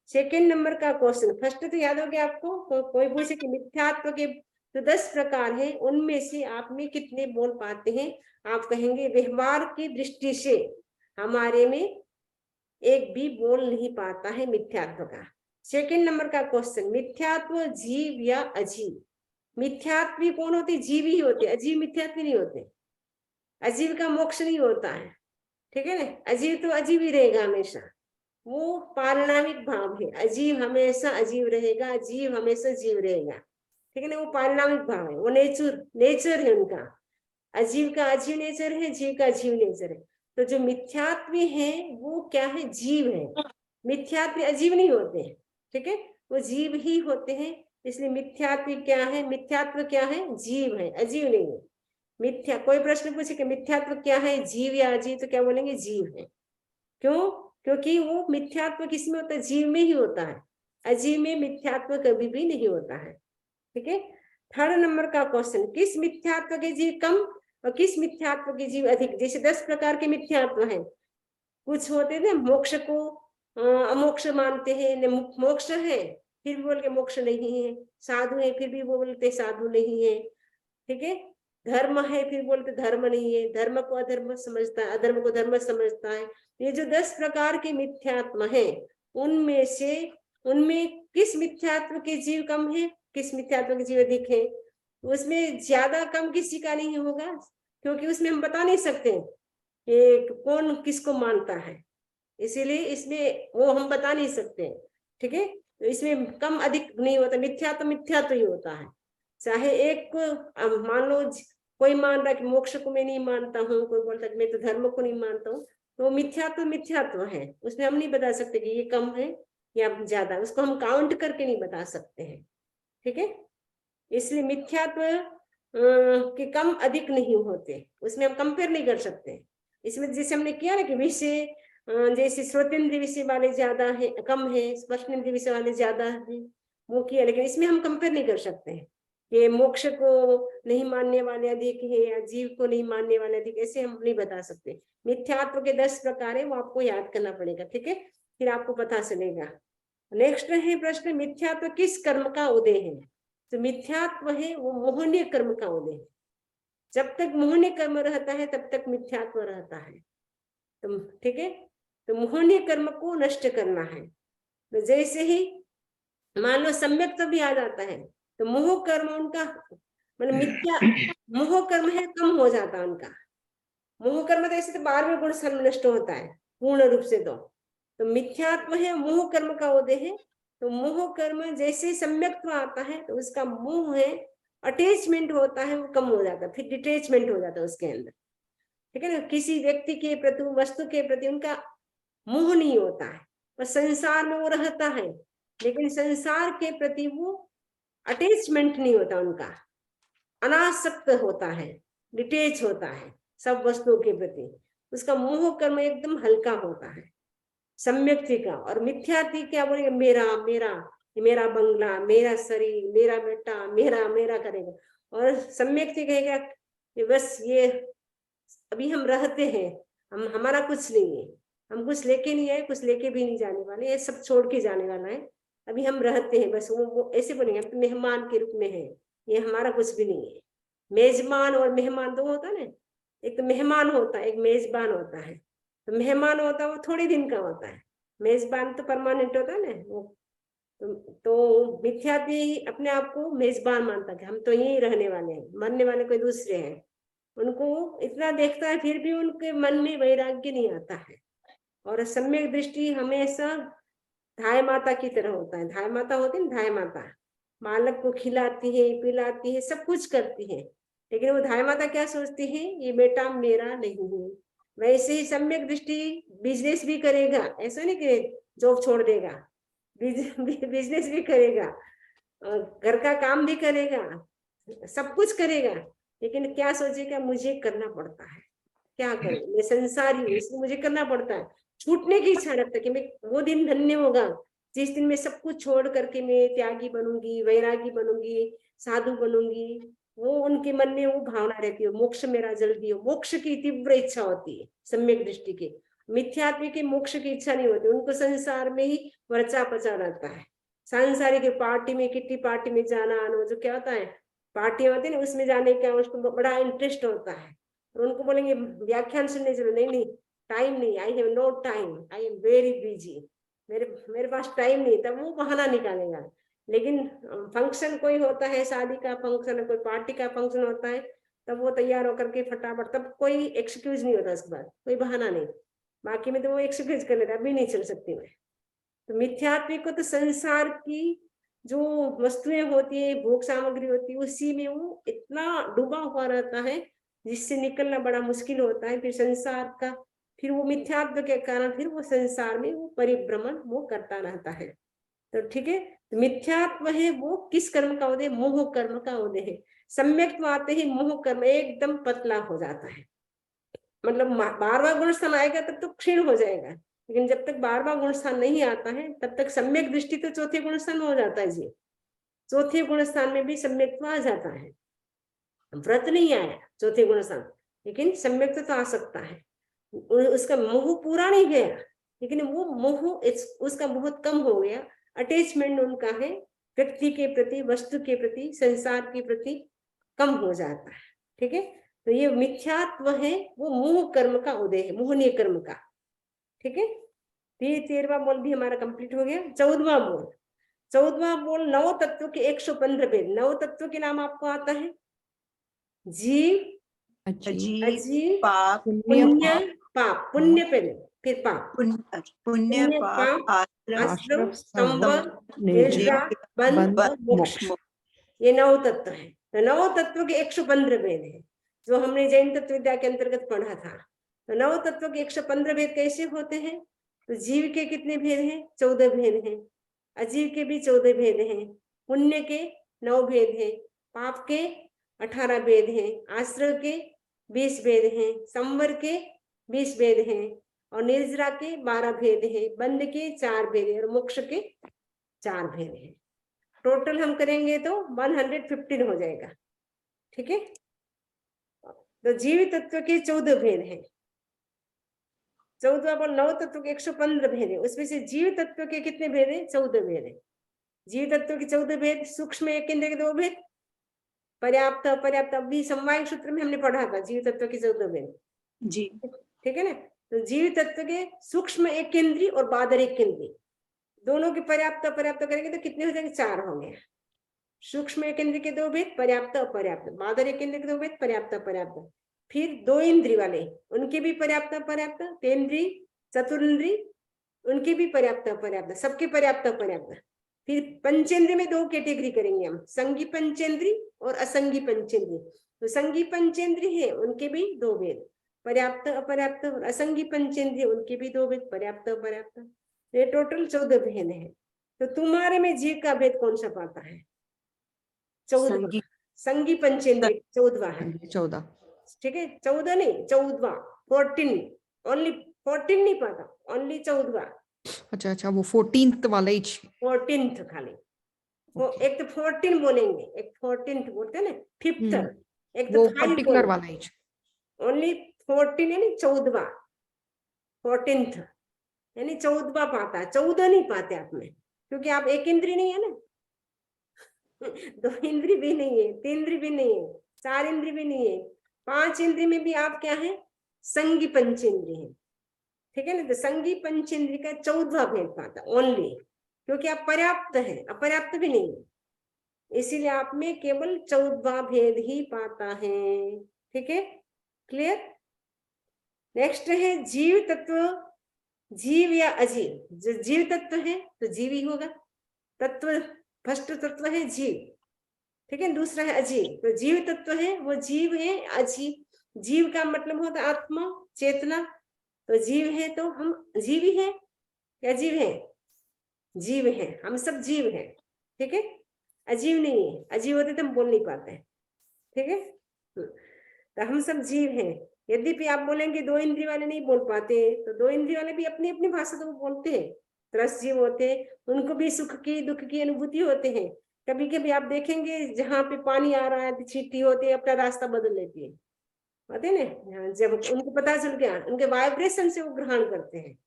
सेकेंड नंबर का क्वेश्चन, फर्स्ट तो याद हो गया आपको? कोई पूछे कि मिथ्यात्व के जो 10 प्रकार है उनमें से आप में कितने बोल पाते हैं? आप कहेंगे व्यवहार की दृष्टि से हमारे में एक भी बोल नहीं पाता है मिथ्यात्व का। सेकंड नंबर का क्वेश्चन, मिथ्यात्व जीव या अजीव? मिथ्यात्व कौन होते? जीव ही होते, अजीव मिथ्यात्व नहीं होते। अजीव का मोक्ष नहीं होता है। ठीक है ना? अजीव तो अजीव ही रहेगा हमेशा, वो पारिणामिक भाव है। अजीव हमेशा अजीव रहेगा, जीव हमेशा जीव रहेगा। ठीक है ना? वो पारिणामिक भाव है, वो नेचर है उनका। अजीव का अजीव नेचर है, जीव का जीव नेचर है। तो जो मिथ्यात्व है वो क्या है? जीव है। मिथ्यात्व अजीव नहीं होते हैं। ठीक है, वो जीव ही होते हैं। इसलिए मिथ्यात्व क्या है? मिथ्यात्व क्या है? जीव है, अजीव नहीं है। मिथ्या, कोई प्रश्न पूछे कि मिथ्यात्व क्या है, जीव या अजीव, तो क्या बोलेंगे? जीव है। क्यों? क्योंकि वो मिथ्यात्व किसमें होता है? जीव में ही होता है। अजीव में मिथ्यात्व कभी भी नहीं होता है। ठीक है, थर्ड नंबर का क्वेश्चन, किस मिथ्यात्व के जीव कम और किस मिथ्यात्व के जीव अधिक? जैसे 10 प्रकार के मिथ्यात्व हैं। कुछ होते थे मोक्ष को अमोक्ष मानते हैं, मोक्ष है फिर भी बोल के मोक्ष नहीं है, साधु है फिर भी वो बोलते साधु नहीं है। ठीक है, धर्म है फिर बोलते धर्म नहीं है, धर्म को अधर्म समझता है, अधर्म को धर्म समझता है। ये जो 10 प्रकार के मिथ्यात्व है उनमें से उनमें किस मिथ्यात्व के जीव कम है, किस मिथ्यात्व के जीव अधिक है? उसमें ज्यादा कम किसी का नहीं होगा, क्योंकि उसमें हम बता नहीं सकते कौन किसको मानता है, इसीलिए इसमें वो हम बता नहीं सकते। ठीक है, तो इसमें कम अधिक नहीं होता, मिथ्या तो ही होता है। चाहे एक को मान लो कोई मान रहा है कि मोक्ष को मैं नहीं मानता हूँ, कोई बोलता है मैं तो धर्म को नहीं मानता हूँ, तो मिथ्यात्व है। उसमें हम नहीं बता सकते कि ये कम है या ज्यादा, उसको हम काउंट करके नहीं बता सकते हैं। ठीक है, इसलिए मिथ्यात्व के कम अधिक नहीं होते, उसमें हम कंपेयर नहीं कर सकते। इसमें जैसे हमने किया ना कि विषय, जैसे श्रोतेंद्रिय विषय वाले ज्यादा है, कम है, स्पर्शेंद्रिय विषय वाले ज्यादा है, वो किया। लेकिन इसमें हम कंपेयर नहीं कर सकते हैं कि मोक्ष को नहीं मानने वाले अधिक है या जीव को नहीं मानने वाले अधिक, ऐसे हम नहीं बता सकते। मिथ्यात्व के 10 प्रकार है, वो आपको याद करना पड़ेगा। ठीक है, फिर आपको पता चलेगा। नेक्स्ट है प्रश्न, मिथ्यात्व किस कर्म का उदय है? तो मिथ्यात्व है वो मोहनीय कर्म का उदय है। जब तक मोहनीय कर्म रहता है तब तक मिथ्यात्व रहता है। तो ठीक है, तो मोहनीय कर्म को नष्ट करना है। तो जैसे ही मान लो सम्यक तो भी आ जाता है, तो मोह कर्म उनका मतलब मिथ्या मोह कर्म है कम हो जाता है उनका। मोह कर्म तो ऐसे तो 12वें गुण सर्व नष्ट होता है पूर्ण रूप से। तो मिथ्यात्व है मोह कर्म का उदय है। तो मोह कर्म जैसे सम्यक्त्व आता है तो उसका मोह है, अटैचमेंट होता है, वो कम हो जाता है, फिर डिटैचमेंट हो जाता है उसके अंदर। ठीक है ना, किसी व्यक्ति के प्रति, वस्तु के प्रति उनका मोह नहीं होता है, पर संसार में वो रहता है, लेकिन संसार के प्रति वो अटैचमेंट नहीं होता उनका, अनासक्त होता है, डिटेच होता है सब वस्तुओं के प्रति। उसका मोह कर्म एकदम हल्का होता है सम्यक्ति का। और मिथ्यात्व क्या बोलेंगे? मेरा मेरा मेरा बंगला, मेरा शरीर, मेरा बेटा, मेरा मेरा करेगा। और सम्यक्ति कहेगा कि बस ये अभी हम रहते हैं, हमारा कुछ नहीं है, हम कुछ लेके नहीं आए, कुछ लेके भी नहीं जाने वाले, ये सब छोड़ के जाने वाला है, अभी हम रहते हैं बस। वो ऐसे बोलेंगे मेहमान के रूप में है, ये हमारा कुछ भी नहीं है। मेजबान और मेहमान दो होता है ना, एक तो मेहमान होता है, एक मेजबान होता है। तो मेहमान होता है वो थोड़े दिन का होता है, मेजबान तो परमानेंट होता है ना वो। तो मिथ्यात्वी अपने आप को मेजबान मानता है, हम तो यहीं रहने वाले हैं, मरने वाले कोई दूसरे हैं। उनको इतना देखता है फिर भी उनके मन में वैराग्य नहीं आता है। और सम्यक दृष्टि हमेशा धाय माता की तरह होता है। धाय माता होती है ना, धाय माता बालक को खिलाती है, पिलाती है, सब कुछ करती है, लेकिन वो धाय माता क्या सोचती है, ये बेटा मेरा नहीं है। वैसे ही सम्यक दृष्टि बिजनेस भी करेगा, ऐसा नहीं कि जॉब छोड़ देगा, बिजनेस भी करेगा, घर का काम भी करेगा, सब कुछ करेगा, लेकिन क्या सोचेगा, मुझे करना पड़ता है, क्या करूं, मैं संसारी हूँ इसलिए मुझे करना पड़ता है। छूटने की इच्छा रखता है कि मैं वो दिन धन्य होगा जिस दिन मैं सब कुछ छोड़ करके मैं त्यागी बनूंगी, वैरागी बनूंगी, साधु बनूंगी। वो उनके मन में वो भावना रहती है, मोक्ष मेरा जल्दी हो, मोक्ष की तीव्र इच्छा होती है सम्यक दृष्टि की। मिथ्यात्व की मोक्ष की इच्छा नहीं होती, उनको संसार में ही वर्चा पचा रहता है। सांसारिक पार्टी में, किट्टी पार्टी में जाना आना, जो क्या होता है पार्टियां होती है ना, उसमें जाने का उसको बड़ा इंटरेस्ट होता है। और उनको बोलेंगे व्याख्यान सुनने चलो, नहीं नहीं टाइम नहीं, I have no time, I am very busy, मेरे पास टाइम नहीं, तब वो बहाना निकालेगा। लेकिन फंक्शन कोई होता है, शादी का फंक्शन है, कोई पार्टी का फंक्शन होता है, तब वो तैयार होकर के फटाफट, तब कोई एक्सक्यूज नहीं होता, उसके बाद कोई बहाना नहीं। बाकी में तो वो एक्सक्यूज कर लेता, अभी नहीं चल सकती मैं। तो मिथ्यात्व को तो संसार की जो वस्तुएं होती है, भोग सामग्री होती है, उसी में वो इतना डूबा हुआ रहता है जिससे निकलना बड़ा मुश्किल होता है। फिर संसार का, फिर वो मिथ्यात्व के कारण फिर वो संसार में वो परिभ्रमण वो करता रहता है। तो ठीक है, तो मिथ्यात्व है वो किस कर्म का उदय, मोह कर्म का उदय है। सम्यक्त्व आते ही मोह कर्म एकदम पतला हो जाता है, मतलब बार बार गुण स्थान आएगा तब तो क्षीण हो जाएगा, लेकिन जब तक बार बार गुण स्थान नहीं आता है तब तक सम्यक दृष्टि तो चौथे गुण स्थान में हो जाता है जी। चौथे गुण स्थान में भी सम्यक्त्व आ जाता है। व्रत नहीं आया चौथे गुण स्थान, लेकिन सम्यक्त्व तो आ सकता है। उसका मोह पूरा नहीं गया, लेकिन वो मोह उसका बहुत कम हो गया। अटैचमेंट उनका है व्यक्ति के प्रति, वस्तु के प्रति, संसार के प्रति कम हो जाता है। ठीक है, तो ये मिथ्यात्व है वो मोह कर्म का उदय है, मोहनीय कर्म का। ठीक है, तो ये 13वां बोल भी हमारा कंप्लीट हो गया। 14वां बोल, 14वां बोल नव तत्व के 115 भेद। नव तत्व के नाम आपको आता है, जीव, अजीव, पाप, पुण्य, पाप। पुण्य पहले, फिर पाप। पुण्य, पाप, आश्रम, संवर, निद्रा, बंध और मोक्ष। मोक्ष। ये नव तत्व है। तो नव तत्व के 115 भेद है, जो हमने जैन तत्व विद्या के अंतर्गत पढ़ा था। तो नव तत्व के 115 भेद कैसे होते हैं? तो जीव के कितने भेद हैं? 14 भेद हैं। अजीव के भी 14 भेद हैं। पुण्य के 9 भेद हैं। पाप के 18 भेद हैं। आश्रय के 20 भेद हैं। संवर के 20 भेद हैं। और निर्जरा के 12 भेद हैं। बंध के 4 भेद हैं। और मोक्ष के 4 भेद हैं। टोटल हम करेंगे तो 115 हो जाएगा। ठीक है, तो जीव तत्व के 14 भेद हैं। 14 पर 9 तत्व के 115 भेद है, उसमें से जीव तत्व के कितने भेद हैं? 14 भेद है। जीव तत्व के 14 भेद, सूक्ष्म एक केंद्र के 2 भेद, पर्याप्त अपर्याप्त, अभी समवाय सूत्र में हमने पढ़ा था जीव तत्व के 14 भेद जी। ठीक है ना, तो जीव तत्व के सूक्ष्म एक केंद्रीय और बादर एक केंद्रीय, दोनों के पर्याप्त अपर्याप्त करेंगे तो कितने हो जाएंगे? 4 होंगे। सूक्ष्म एक केंद्र के 2 भेद, पर्याप्त अपर्याप्त, बादर एक केंद्र के 2 भेद, पर्याप्त अपर्याप्त। फिर 2 इंद्रिय वाले, उनके भी पर्याप्त अपर्याप्त, तेन्द्रिय, चतुरिंद्रिय, उनके भी पर्याप्त अपर्याप्त, सबके पर्याप्त अपर्याप्त। फिर पंचेंद्रिय में 2 कैटेगरी करेंगे हम, संगी पंचेंद्रिय और असंगी पंचेंद्रिय। तो संगी पंचेंद्रिय है, उनके भी 2 भेद, पर्याप्त अपर्याप्त, और असंगी पंचेंद्रिय, उनके भी 2 भेद, पर्याप्त अपर्याप्त। ये टोटल 14 भेद है। तो तुम्हारे में जीव का भेद कौन सा पाता है? 14। संगी पंचेंद्रिय 14वां है। 14। ठीक है, 14 नहीं, 14वां, 14, ओनली 14 नहीं पाता, ओनली 14वां। अच्छा, वो 14th वाला ही 14th खाली। वो एक तो 14 बोलेंगे, एक 14th बोलते हैं ना, 5th, एक तो 5 पर्टिकुलर वाला ही, ओनली 14 यानी 14वां, 14th यानी 14वां पाता है। 14 नहीं पाते आप में, क्योंकि आप एक इंद्रिय नहीं है ना, 2 इंद्रिय भी नहीं है, 3 इंद्रिय भी नहीं है, 4 इंद्रिय भी नहीं है, 5 इंद्रिय में भी आप क्या है, संगी पंचेंद्रिय है, ठीक है ना। तो संगी पंचेंद्रिय का 14वां भेद पाता ओनली, क्योंकि आप पर्याप्त है, अपर्याप्त भी नहीं है, इसीलिए आप में केवल 14वां भेद ही पाता है, ठीक है, क्लियर। नेक्स्ट है जीव तत्व, जीव या अजीव। जो जीव तत्व है तो जीव ही होगा, तत्व फर्स्ट तत्व है जीव, ठीक है, दूसरा है अजीव। तो जीव तत्व है वो जीव है, अजीव, जीव का मतलब होता है आत्मा चेतना, तो जीव है तो हम जीव ही है या जीव है, जीव है, हम सब जीव है, ठीक है, अजीव नहीं है, अजीव होते तो हम बोल नहीं पाते, ठीक है। तो हम सब जीव हैं। यद्यपि आप बोलेंगे 2 इंद्रिय वाले नहीं बोल पाते, तो 2 इंद्रिय वाले भी अपनी अपनी भाषा तो बोलते हैं, त्रस जीव होते हैं, उनको भी सुख की दुख की अनुभूति होते हैं। कभी कभी आप देखेंगे जहाँ पे पानी आ रहा है, चींटी होती है, अपना रास्ता बदल लेती है, होते हैं ना, जब उनको पता चल गया, उनके वाइब्रेशन से वो ग्रहण करते हैं।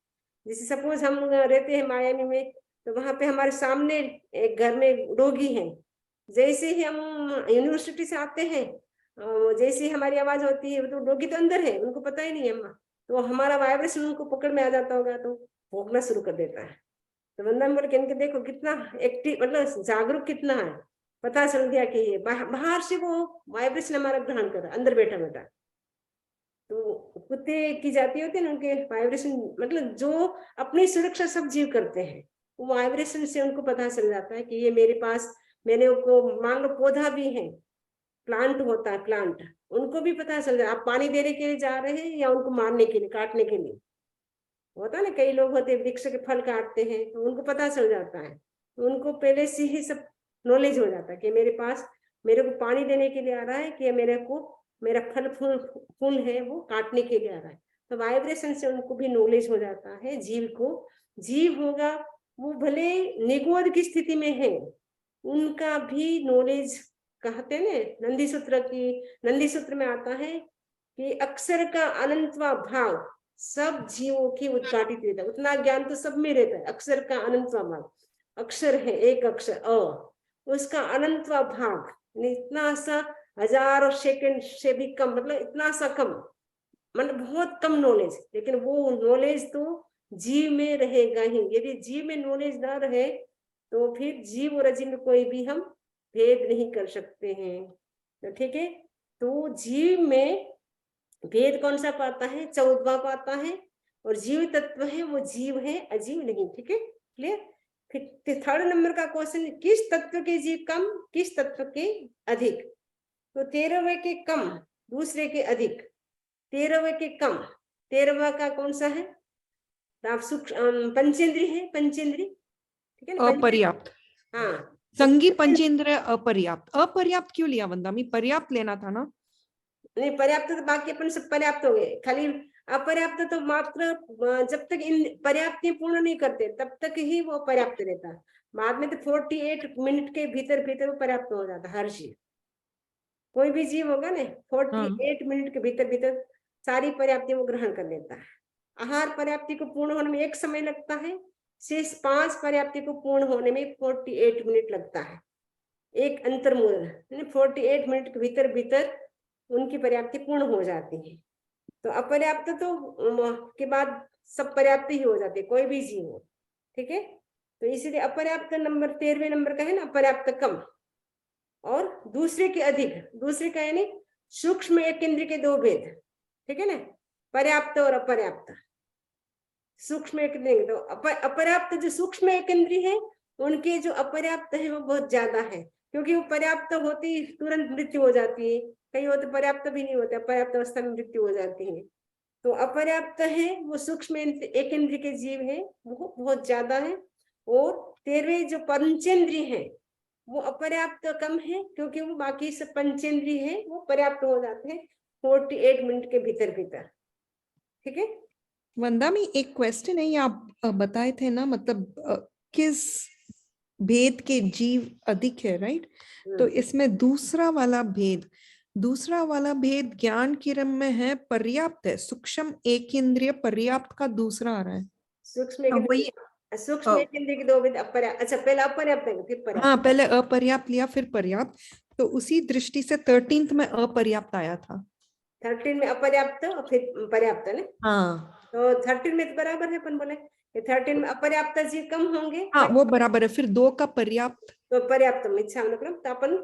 जैसे सपोज हम रहते हैं मायामी में, तो वहां पे हमारे सामने एक घर में रोगी है, जैसे ही हम यूनिवर्सिटी से आते हैं, जैसे ही हमारी आवाज होती है, तो रोगी तो अंदर है, उनको पता ही नहीं है, तो हमारा वाइब्रेशन उनको पकड़ में आ जाता होगा, तो भोगना शुरू कर देता है। तो वंदना बोल के इनके देखो कितना एक्टिव, मतलब जागरूक कितना है, पता चल गया कि ये बाहर से वो वाइब्रेशन हमारा ग्रहण कर रहा है, अंदर बैठा बैठा। तो कुत्ते की जाति होती है ना, उनके वाइब्रेशन, मतलब जो अपनी सुरक्षा सब जीव करते हैं, वो वाइब्रेशन से उनको पता चल जाता है कि ये मेरे पास, मैंने उनको, मान लो पौधा भी है, प्लांट होता है, प्लांट, उनको भी पता चल जाए आप पानी देने के लिए जा रहे हैं या उनको मारने के लिए, काटने के लिए। होता है ना, कई लोग होते हैं वृक्ष के फल काटते हैं, तो उनको पता चल जाता है, तो उनको पहले से ही सब नॉलेज हो जाता है कि मेरे पास, मेरे को पानी देने के लिए आ रहा है कि मेरे को, मेरा फल फूल है वो काटने के लिए आ रहा है। तो वाइब्रेशन से उनको भी नॉलेज हो जाता है जीव को। जीव होगा वो भले निगोद की स्थिति में है, उनका भी नॉलेज, कहते हैं नंदी सूत्र में आता है कि अक्षर का अनंतवा भाव सब जीवों की उद्घाटित रहता है, उतना ज्ञान तो सब में रहता है। अक्षर का अनंतवा भाग, अक्षर है एक अक्षर अ, उसका अनंतवा भाग इतना सा हजारों सेकंड से भी कम, मतलब इतना सा कम, मतलब बहुत कम नॉलेज, लेकिन वो नॉलेज तो जीव में रहेगा ही। यदि जीव में नॉलेज ना रहे तो फिर जीव और अजीव में कोई भी हम भेद नहीं कर सकते हैं, तो ठीक है। तो जीव में भेद कौन सा पाता है, 14वां पाता है, और जीव तत्व है वो जीव है, अजीव नहीं, ठीक है, क्लियर। फिर 3rd नंबर का क्वेश्चन, किस तत्व के जीव कम, किस तत्व के अधिक। तो 13वें के कम, दूसरे के अधिक, 13वें के कम, 13वां का कौन सा है, आप पंचेंद्री है, पंचेंद्री, ठीक है ना, अपर्याप्त। हाँ, संगी पंचेंद्रिय अपर्याप्त। अपर्याप्त क्यों लिया वंदामी, पर्याप्त लेना था ना। नहीं, पर्याप्त तो बाकी अपन सब पर्याप्त हो गए, खाली अपर्याप्त तो मात्र जब तक इन पर्याप्त पूर्ण नहीं करते तब तक ही वो पर्याप्त रहता है। बाद में तो 48 मिनट के भीतर भीतर वो पर्याप्त हो जाता है। हर जीव, कोई भी जीव होगा ना, 48 मिनट के भीतर भीतर सारी पर्याप्ति वो ग्रहण कर लेता है। आहार पर्याप्ति को पूर्ण होने में 1 समय लगता है, शेष 5 पर्याप्ति को पूर्ण होने में 48 मिनट लगता है। एक अंतर्मूल 48 मिनट के भीतर भीतर उनकी पर्याप्ति पूर्ण हो जाती है। तो अपर्याप्त तो के बाद सब पर्याप्त ही हो जाते, कोई भी जीव हो, ठीक है। तो इसीलिए अपर्याप्त नंबर 13वें नंबर का है ना, अपर्याप्त कम और दूसरे के अधिक। दूसरे का यानी सूक्ष्म एक इंद्रिय के 2 भेद, ठीक है ना, पर्याप्त और अपर्याप्त। सूक्ष्म एक इंद्रिय, तो अपर्याप्त जो सूक्ष्म एक इंद्रिय है, उनके जो अपर्याप्त है वो बहुत ज्यादा है, क्योंकि वो पर्याप्त होती तुरंत मृत्यु हो जाती है, कई होते पर्याप्त भी नहीं होते, पर्याप्त अवस्था में मृत्यु हो जाती है। तो अपर्याप्त है वो सूक्ष्म एक इंद्रिय के जीव है, वो बहुत ज्यादा है। और 13वें जो पंचेंद्रिय है वो अपर्याप्त कम है, क्योंकि वो बाकी सब पंचेंद्रिय है वो पर्याप्त हो जाते हैं 48 मिनट के भीतर भीतर, ठीक है। वंदा में एक क्वेश्चन है, ये आप बताए थे ना, मतलब किस भेद के जीव अधिक है, राइट। तो इसमें दूसरा वाला भेद ज्ञान किरण में है पर्याप्त है, सूक्ष्म एक इंद्रिय पर्याप्त का दूसरा आ रहा है। सूक्ष्म एक इंद्रिय के 2 भेद अपर्याप्त, अच्छा पहले अपर्याप्त है फिर पर्याप्त। हाँ, पहले अपर्याप्त लिया फिर पर्याप्त, तो उसी दृष्टि से 13th में अपर्याप्त आया था। 13 में अपर्याप्त और फिर पर्याप्त है ना। हाँ तो 13 में तो बराबर है, अपन बोले 13 में अपर्याप्त जीव कम होंगे, हाँ वो बराबर है, फिर 2 का पर्याप्त, तो पर्याप्त इच्छा मतलब, तो अपन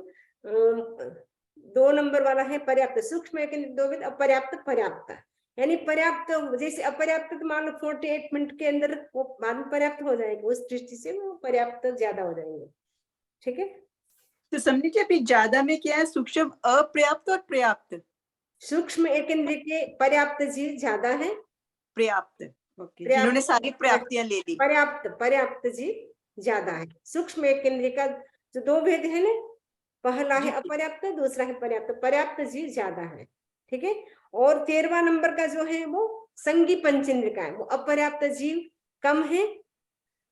2 नंबर वाला है पर्याप्त, सूक्ष्म एक 2 में अपर्याप्त पर्याप्त, यानी पर्याप्त जैसे अपर्याप्त तो मान लो 48 मिनट के अंदर वो बाद में पर्याप्त हो जाएगा, उस दृष्टि से वो पर्याप्त ज्यादा हो जाएंगे। ठीक है, तो समझ लीजिए अभी ज्यादा में क्या है, सूक्ष्म अपर्याप्त और पर्याप्त। सूक्ष्म एक इंद्रिय के पर्याप्त जीव ज्यादा है, पर्याप्त, ओके, जिन्होंने सारी पर्याप्तियां ले ली। पर्याप्त जीव ज्यादा है। सूक्ष्म एक इंद्रिय का जो 2 भेद है ना, पहला है अपर्याप्त, दूसरा है पर्याप्त, पर्याप्त जीव ज्यादा है। ठीक है, और 13वां नंबर का जो है वो संगी पंचेंद्र का है, वो अपर्याप्त जीव कम है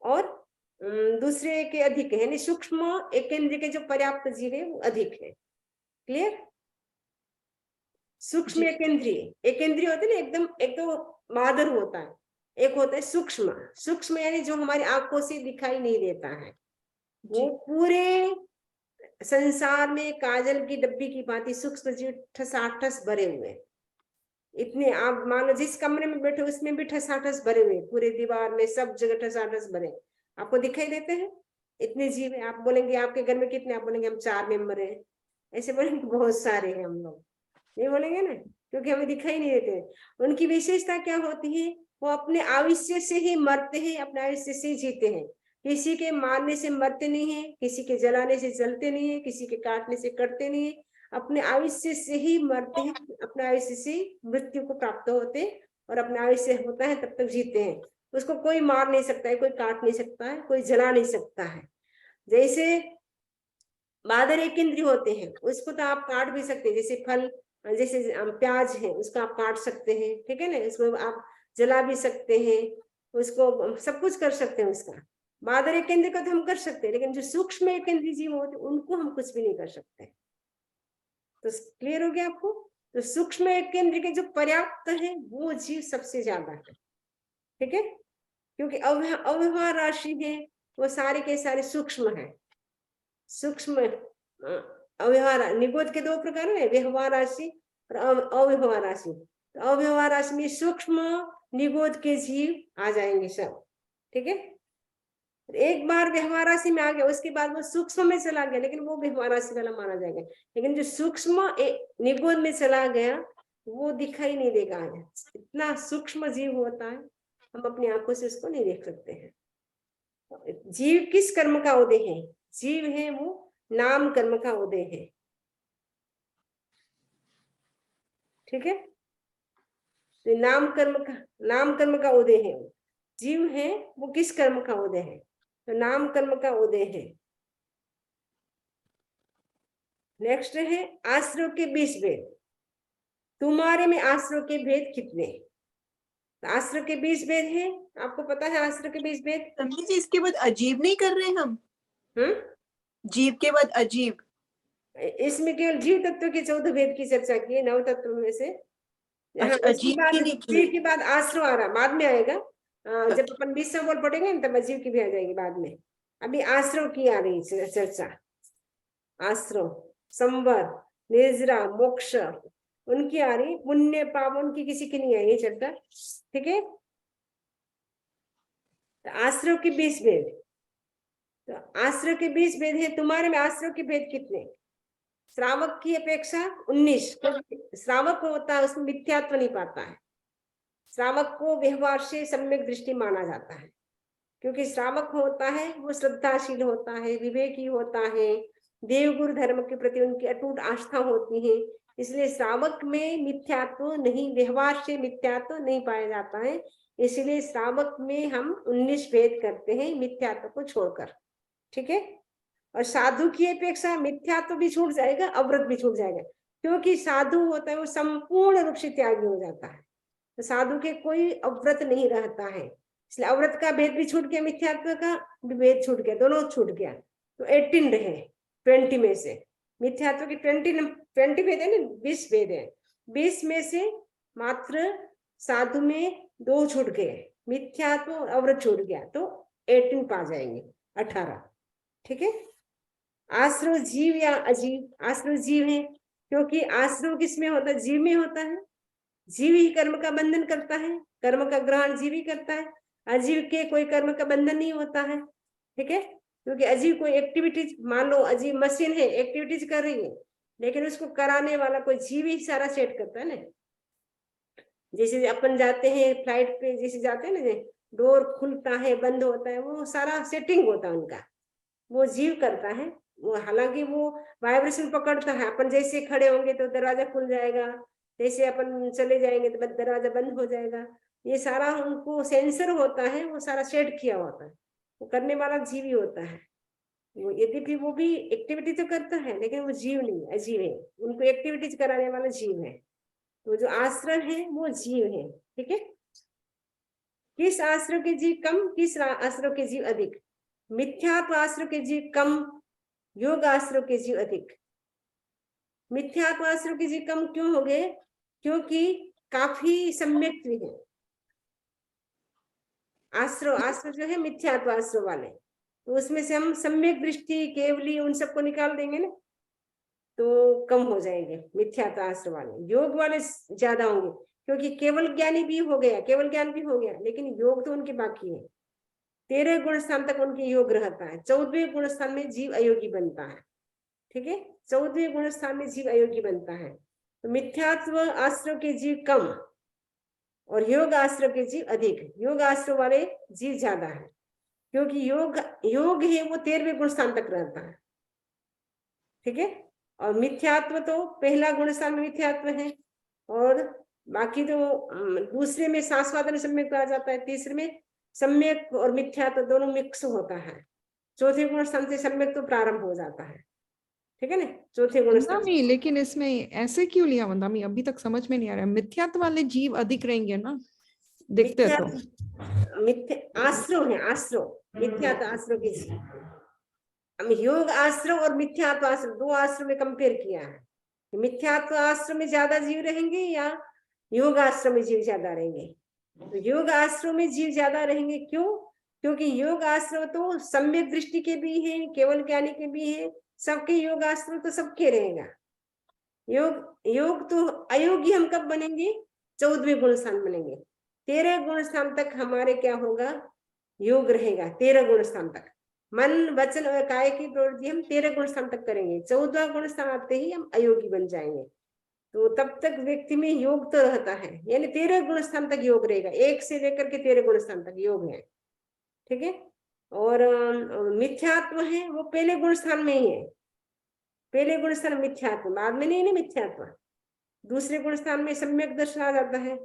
और दूसरे के अधिक है, यानी सूक्ष्म एक इंद्रिय के जो पर्याप्त जीव है वो अधिक है। क्लियर? सूक्ष्म एक इंद्रिय होते ना एकदम, एक तो मादर होता है, एक होता है सूक्ष्म। सूक्ष्म यानी जो हमारी आंखों से दिखाई नहीं देता है, वो पूरे संसार में काजल की डब्बी की भांति सूक्ष्म जीव ठसाठस भरे हुए, इतने आप मान लो जिस कमरे में बैठे उसमें भी ठसाठस भरे हुए, पूरे दीवार में सब जगह ठसाठस भरे, आपको दिखाई देते हैं इतने जीव है। आप बोलेंगे आपके घर में कितने, आप बोलेंगे हम 4 मेंबर हैं, ऐसे बोलेंगे बहुत सारे हैं हम लोग, नहीं बोलेंगे ना, क्योंकि हमें दिखाई नहीं देते। उनकी विशेषता क्या होती है, वो अपने आयुष्य से ही मरते हैं, अपने आयुष्य से जीते हैं, किसी के मारने से मरते नहीं है, किसी के जलाने से जलते नहीं है, किसी के काटने से कटते नहीं है, अपने आयुष्य से ही मरते हैं, अपने आयुष्य से मृत्यु को प्राप्त होते हैं, और अपने आयुष्य होता है तब तक जीते हैं। उसको कोई मार नहीं सकता है, कोई काट नहीं सकता है, कोई जला नहीं सकता है। जैसे बादर एक इंद्रिय होते हैं, उसको तो आप काट भी सकते हैं, जैसे फल, जैसे प्याज है उसको आप काट सकते हैं, ठीक है ना, इसको आप जला भी सकते हैं, उसको सब कुछ कर सकते हैं उसका। बादर एक इंद्रिय का तो हम कर सकते हैं, लेकिन जो सूक्ष्म एक इंद्रिय जीव होते हैं उनको हम कुछ भी नहीं कर सकते। तो क्लियर हो गया आपको? तो सूक्ष्म एक इंद्रिय के जो पर्याप्त है वो जीव सबसे ज्यादा है। ठीक है, क्योंकि अव्यवहार राशि है वो सारे के सारे सूक्ष्म है। सूक्ष्म अव्यवहार, निगोद के 2 प्रकार है, व्यवहार राशि और अव्यवहार राशि। तो अव्यवहार राशि में सूक्ष्म निगोद के जीव आ जाएंगे सब। ठीक है, एक बार व्यवहार राशि में आ गया उसके बाद वो सूक्ष्म में चला गया, लेकिन वो व्यवहार राशि वाला माना जाएगा। लेकिन जो सूक्ष्म निगोद में चला गया वो दिखाई नहीं देगा, इतना सूक्ष्म जीव होता है, हम अपनी आंखों से उसको नहीं देख सकते हैं। जीव किस कर्म का उदय है? जीव है वो नाम कर्म का उदय है। ठीक है, तो नाम कर्म का उदय है। जीव है वो किस कर्म का उदय है? तो नाम कर्म का उदय है। नेक्स्ट है आश्रव के 20 भेद। तुम्हारे में आश्रव के भेद कितने? आश्रव के 20 भेद है, आपको पता है आश्रव के 20 भेद? समझी जी, इसके बाद अजीब नहीं कर रहे हम? जीव के बाद अजीब, इसमें केवल जीव तत्व के 14 भेद की चर्चा की है, 9 तत्व में से। अजीब की नहीं की। जीव के बाद आश्रव आ रहा, बाद में आएगा, जब अपन 20 बोल पढ़ेंगे तब अजीब की भी आ जाएगी बाद में। अभी आश्रव की आ रही चर्चा। आश्रव, संवर, निर्जरा, मोक्ष उनकी आ रही, पुण्य पाप उनकी किसी की नहीं आई चर्चा। ठीक है, तो आश्रव के 20 भेद, तो आश्रव के 20 भेद है। तुम्हारे में आश्रव के भेद कितने? श्रावक की अपेक्षा 19, क्योंकि श्रावक होता है उसमें मिथ्यात्व नहीं पाता है। श्रावक को व्यवहार से सम्यक दृष्टि माना जाता है, क्योंकि श्रावक होता है वो श्रद्धाशील होता है, विवेकी होता है, देवगुरु धर्म के प्रति उनकी अटूट आस्था होती है, इसलिए श्रावक में मिथ्यात्व नहीं, व्यवहार से मिथ्यात्व नहीं पाया जाता है। इसलिए श्रावक में हम 19 भेद करते हैं मिथ्यात्व को छोड़कर। ठीक है, और साधु की अपेक्षा मिथ्यात्व भी छूट जाएगा, अव्रत भी छूट जाएगा, क्योंकि साधु होता है वो संपूर्ण रूप से त्यागी हो जाता है, तो साधु के कोई अव्रत नहीं रहता है, इसलिए अव्रत का भेद भी छूट गया, मिथ्यात्व का भी भेद छूट गया, दोनों छूट गया। तो 18 रहे 20 में से। मिथ्यात्व के 20 भेद है ना, 20 भेद है, 20 में से मात्र साधु में 2 छूट गए, मिथ्यात्व और अव्रत छूट गया, तो 18 पा जाएंगे, 18। ठीक है, आश्रव जीव या अजीव? आश्रव जीव है, क्योंकि आश्रव किसमें होता है? जीव में होता है। जीव ही कर्म का बंधन करता है, कर्म का ग्रहण जीव ही करता है, अजीव के कोई कर्म का बंधन नहीं होता है। ठीक है, क्योंकि अजीव कोई एक्टिविटीज, मान लो अजीव मशीन है, एक्टिविटीज कर रही है, लेकिन उसको कराने वाला कोई जीव ही सारा सेट करता है ना। जैसे अपन जाते हैं फ्लाइट पे, जैसे जाते हैं ना, डोर खुलता है बंद होता है, वो सारा सेटिंग होता है उनका, वो जीव करता है। वो हालांकि वो वाइब्रेशन पकड़ता है, अपन जैसे खड़े होंगे तो दरवाजा खुल जाएगा, जैसे अपन चले जाएंगे तो दरवाजा बंद हो जाएगा, ये सारा उनको सेंसर होता है, वो सारा सेट किया होता है, वो करने वाला जीव ही होता है। वो यद्यपि वो भी एक्टिविटी तो करता है, लेकिन वो जीव नहीं, अजीव है, उनको एक्टिविटीज कराने वाला जीव है। तो जो आश्रय है वो जीव है। ठीक है, किस आश्रय के जीव कम, किस आश्रय के जीव अधिक? मिथ्यात्व आश्रय के जीव कम, योग आश्रय के जीव अधिक। मिथ्यात्व आश्रय के जीव कम क्यों हो गए? क्योंकि काफी सम्यक है आश्रय। आश्रय जो है मिथ्यात्व आश्रय वाले, तो उसमें से हम सम्यक दृष्टि, केवली, उन सबको निकाल देंगे ना, तो कम हो जाएंगे मिथ्यात्व आश्रय वाले। योग वाले ज्यादा होंगे, क्योंकि केवल ज्ञानी भी हो गया, केवल ज्ञान भी हो गया, लेकिन योग तो उनके बाकी है। 13 गुण स्थान तक उनके योग रहता है, 14वें गुण स्थान में जीव अयोगी बनता है। ठीक है, 14वें गुण स्थान में जीव अयोगी बनता है। तो मिथ्यात्व आश्रय के जीव कम और योग आश्रय के जीव अधिक। योग आश्रय वाले जीव ज्यादा है, क्योंकि योग है वो 13वें गुण स्थान तक रहता है। ठीक है, और मिथ्यात्व तो पहला गुण स्थान में मिथ्यात्व है, और बाकी तो दूसरे में शास्वादन सम्यक आ जाता है, तीसरे में सम्यक और मिथ्यात्व दोनों मिक्स होता है, चौथे गुण स्थान से सम्यक तो प्रारंभ हो जाता है। ठीक है ना, चौथे गुण स्थान। लेकिन इसमें ऐसे क्यों लिया वंदामी? अभी तक समझ में नहीं आ रहा है। मिथ्यात्व वाले जीव अधिक रहेंगे ना, दिखते तो आश्रय है, आश्रय, मिथ्यात्व आश्रय के जीव। हम योग आश्रय और मिथ्यात्व आश्रय, दो आश्रय में कंपेयर किया है। मिथ्यात्व आश्रय में ज्यादा जीव रहेंगे या योग आश्रय में जीव ज्यादा रहेंगे? तो योग आश्रय में जीव ज्यादा रहेंगे। क्यों? क्योंकि योग आश्रय तो सम्यक दृष्टि के भी है, केवल ज्ञानी के भी है, सबके योग आश्रय तो सबके रहेगा। योग तो अयोगी हम कब बनेंगे? 14वें गुण स्थान बनेंगे। 13 गुण स्थान तक हमारे क्या होगा? योग रहेगा 13 गुण स्थान तक। मन, वचन और काय की प्रवृत्ति हम 13 गुण स्थान तक करेंगे। 14वां गुण स्थान आते ही हम अयोगी बन जाएंगे। तो तब तक व्यक्ति में योग तो रहता है, यानी 13 गुण स्थान तक योग रहेगा, 1 से लेकर के 13 गुण स्थान तक योग है। ठीक है, और मिथ्यात्व है वो पहले गुण स्थान में ही है, पहले गुण स्थान मिथ्यात्व, बाद में नहीं मिथ्यात्व। दूसरे गुण स्थान में सम्यक दर्शन आ जाता है,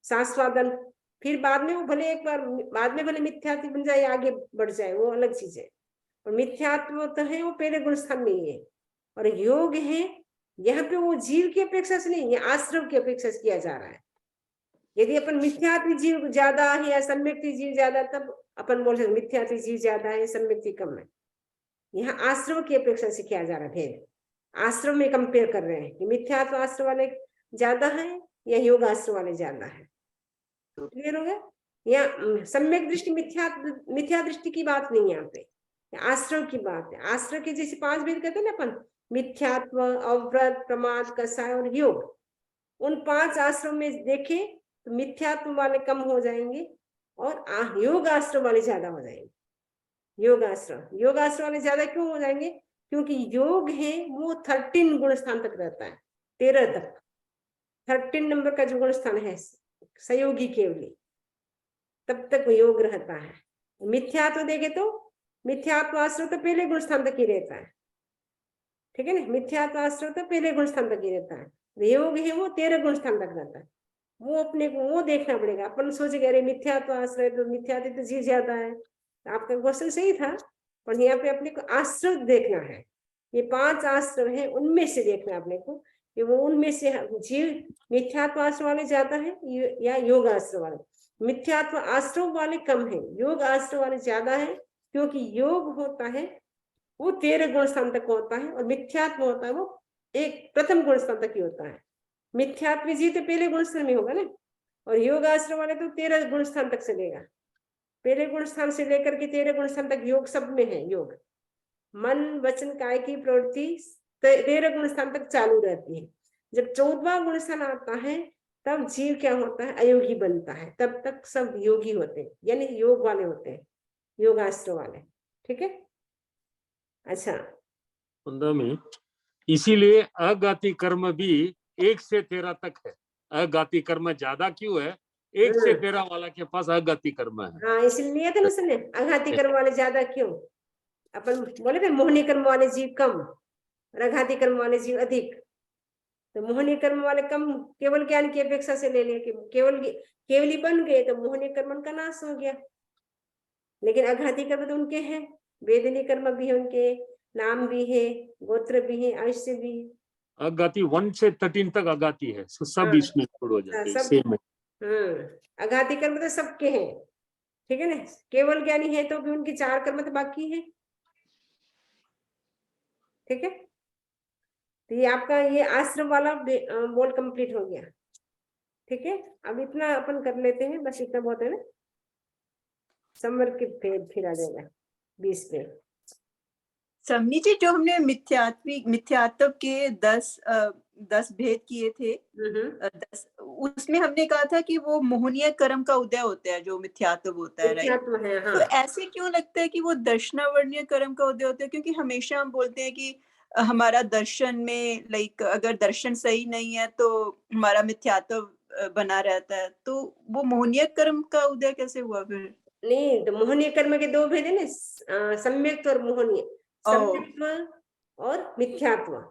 शास्वादन, फिर बाद में वो भले एक बार बाद में भले मिथ्यात्व बन जाए, आगे बढ़ जाए, वो अलग चीज है। और मिथ्यात्व तो है वो पहले गुण स्थान में ही है, और योग है यहाँ पे वो जीव की अपेक्षा से नहीं, आश्रम की अपेक्षा से किया जा रहा है। यदि अपन मिथ्यात्व जीव ज्यादा है या सम्यक जीव ज्यादा, तब अपन बोल सकते मिथ्यात्व जीव ज्यादा है, सम्यक कम है। यहाँ आश्रम की अपेक्षा से किया जा रहा है भेद। आश्रम में कंपेयर कर रहे हैं कि मिथ्यात्व आश्रम वाले ज्यादा है या योग आश्रम वाले ज्यादा है। क्लियर हो गया? या सम्यक दृष्टि मिथ्या दृष्टि की बात नहीं है, यहाँ पे आश्रम की बात है। आश्रम के जैसे 5 भेद कहते हैं ना अपन, मिथ्यात्व, अव्रत, प्रमाद, कसाय और योग, उन 5 आश्रम में देखे तो मिथ्यात्व वाले कम हो जाएंगे और योग आश्रम वाले ज्यादा हो जाएंगे। योग आश्रम वाले ज्यादा क्यों हो जाएंगे? क्योंकि योग है वो 13 गुण स्थान तक रहता है, 13 तक, 13 नंबर का जो गुण स्थान है सहयोगी केवली, तब तक योग रहता है। मिथ्यात्व देखे तो मिथ्यात्व आश्रय तो पहले गुण स्थान तक ही रहता है। ठीक है ना, मिथ्यात्व आश्रय तो पहले गुण स्थान तक ही रहता है। योग है वो 13 गुण स्थान तक रहता है। वो अपने को वो देखना पड़ेगा। अपन सोचेंगे अरे मिथ्यात्व आश्रय तो मिथ्यात्व तो जीव ज्यादा है, आपका क्वेश्चन सही था, पर यहाँ पे अपने को आश्रय देखना है। ये 5 आश्रय है, उनमें से देखना है अपने को कि वो उनमें से जीव मिथ्यात्व आश्रय वाले ज्यादा है या योग आश्रय वाले। मिथ्यात्व आश्रय वाले कम है, योग आश्रय वाले ज्यादा है, क्योंकि योग होता है वो 13 गुण स्थान तक होता है और मिथ्यात्व होता है वो एक प्रथम गुण स्थान तक ही होता है। मिथ्यात्व जी तो पहले गुण स्थान में होगा ना, और योग आश्रय वाले तो 13 गुण स्थान तक चलेगा। पहले गुण स्थान से लेकर के 13 गुण स्थान तक योग सब में है। योग मन, वचन, काय की प्रवृत्ति 13 गुण स्थान तक चालू रहती है। जब 14वां गुण स्थान आता है तब जीव क्या होता है, अयोगी बनता है। तब तक सब योगी होते हैं, यानी योग वाले होते हैं, योगास्त्र वाले। ठीक है। अच्छा, में इसीलिए अघाती कर्म भी 1 से 13 तक है। अघाती कर्म ज्यादा क्यों है? 1 से 13 वाला के पास अघाती कर्म है। हाँ, इसलिए था ना उसने अघाती कर्म वाले ज्यादा क्यों। अपन बोले थे मोहनी कर्म वाले जीव कम और अघाती कर्म वाले जीव अधिक। तो मोहनी कर्म वाले कम केवल ज्ञान की अपेक्षा से ले लिया कि केवली बन गए तो मोहनी कर्म का नाश हो गया। लेकिन अघाती कर्म तो उनके हैं, वेदनी कर्म भी है उनके, नाम भी है, गोत्र भी है, आयुष्य भी है। अघाती 1 से 13 तक अघाती है, सब इसमें छोड़ हो जाते हैं, सब सेम है। अघाती कर्म तो सबके हैं। ठीक है ना। केवल ज्ञानी है तो भी उनकी 4 कर्म तो बाकी है। ठीक है। तो ये आपका ये आश्रम वाला बोल कंप्लीट हो गया। ठीक है। अब इतना अपन कर लेते हैं, बस इतना बहुत है ना। समर के फिर आ जाएगा 20 पे। समनी जी, जो हमने मिथ्यात्व के 10 भेद किए थे, 10, उसमें हमने कहा था कि वो मोहनीय कर्म का उदय होता है, जो मिथ्यात्व होता है, राइट? है, हाँ। तो ऐसे क्यों लगता है कि वो दर्शनावर्णीय कर्म का उदय होता है? क्योंकि हमेशा हम बोलते हैं कि हमारा दर्शन में अगर दर्शन सही नहीं है तो हमारा मिथ्यात्व बना रहता है। तो वो मोहनीय कर्म का उदय कैसे हुआ फिर? नहीं, तो मोहनीय कर्म के 2 भेद है ना, सम्यक्त और मोहनीय। सम्यक्त्व और मिथ्यात्व।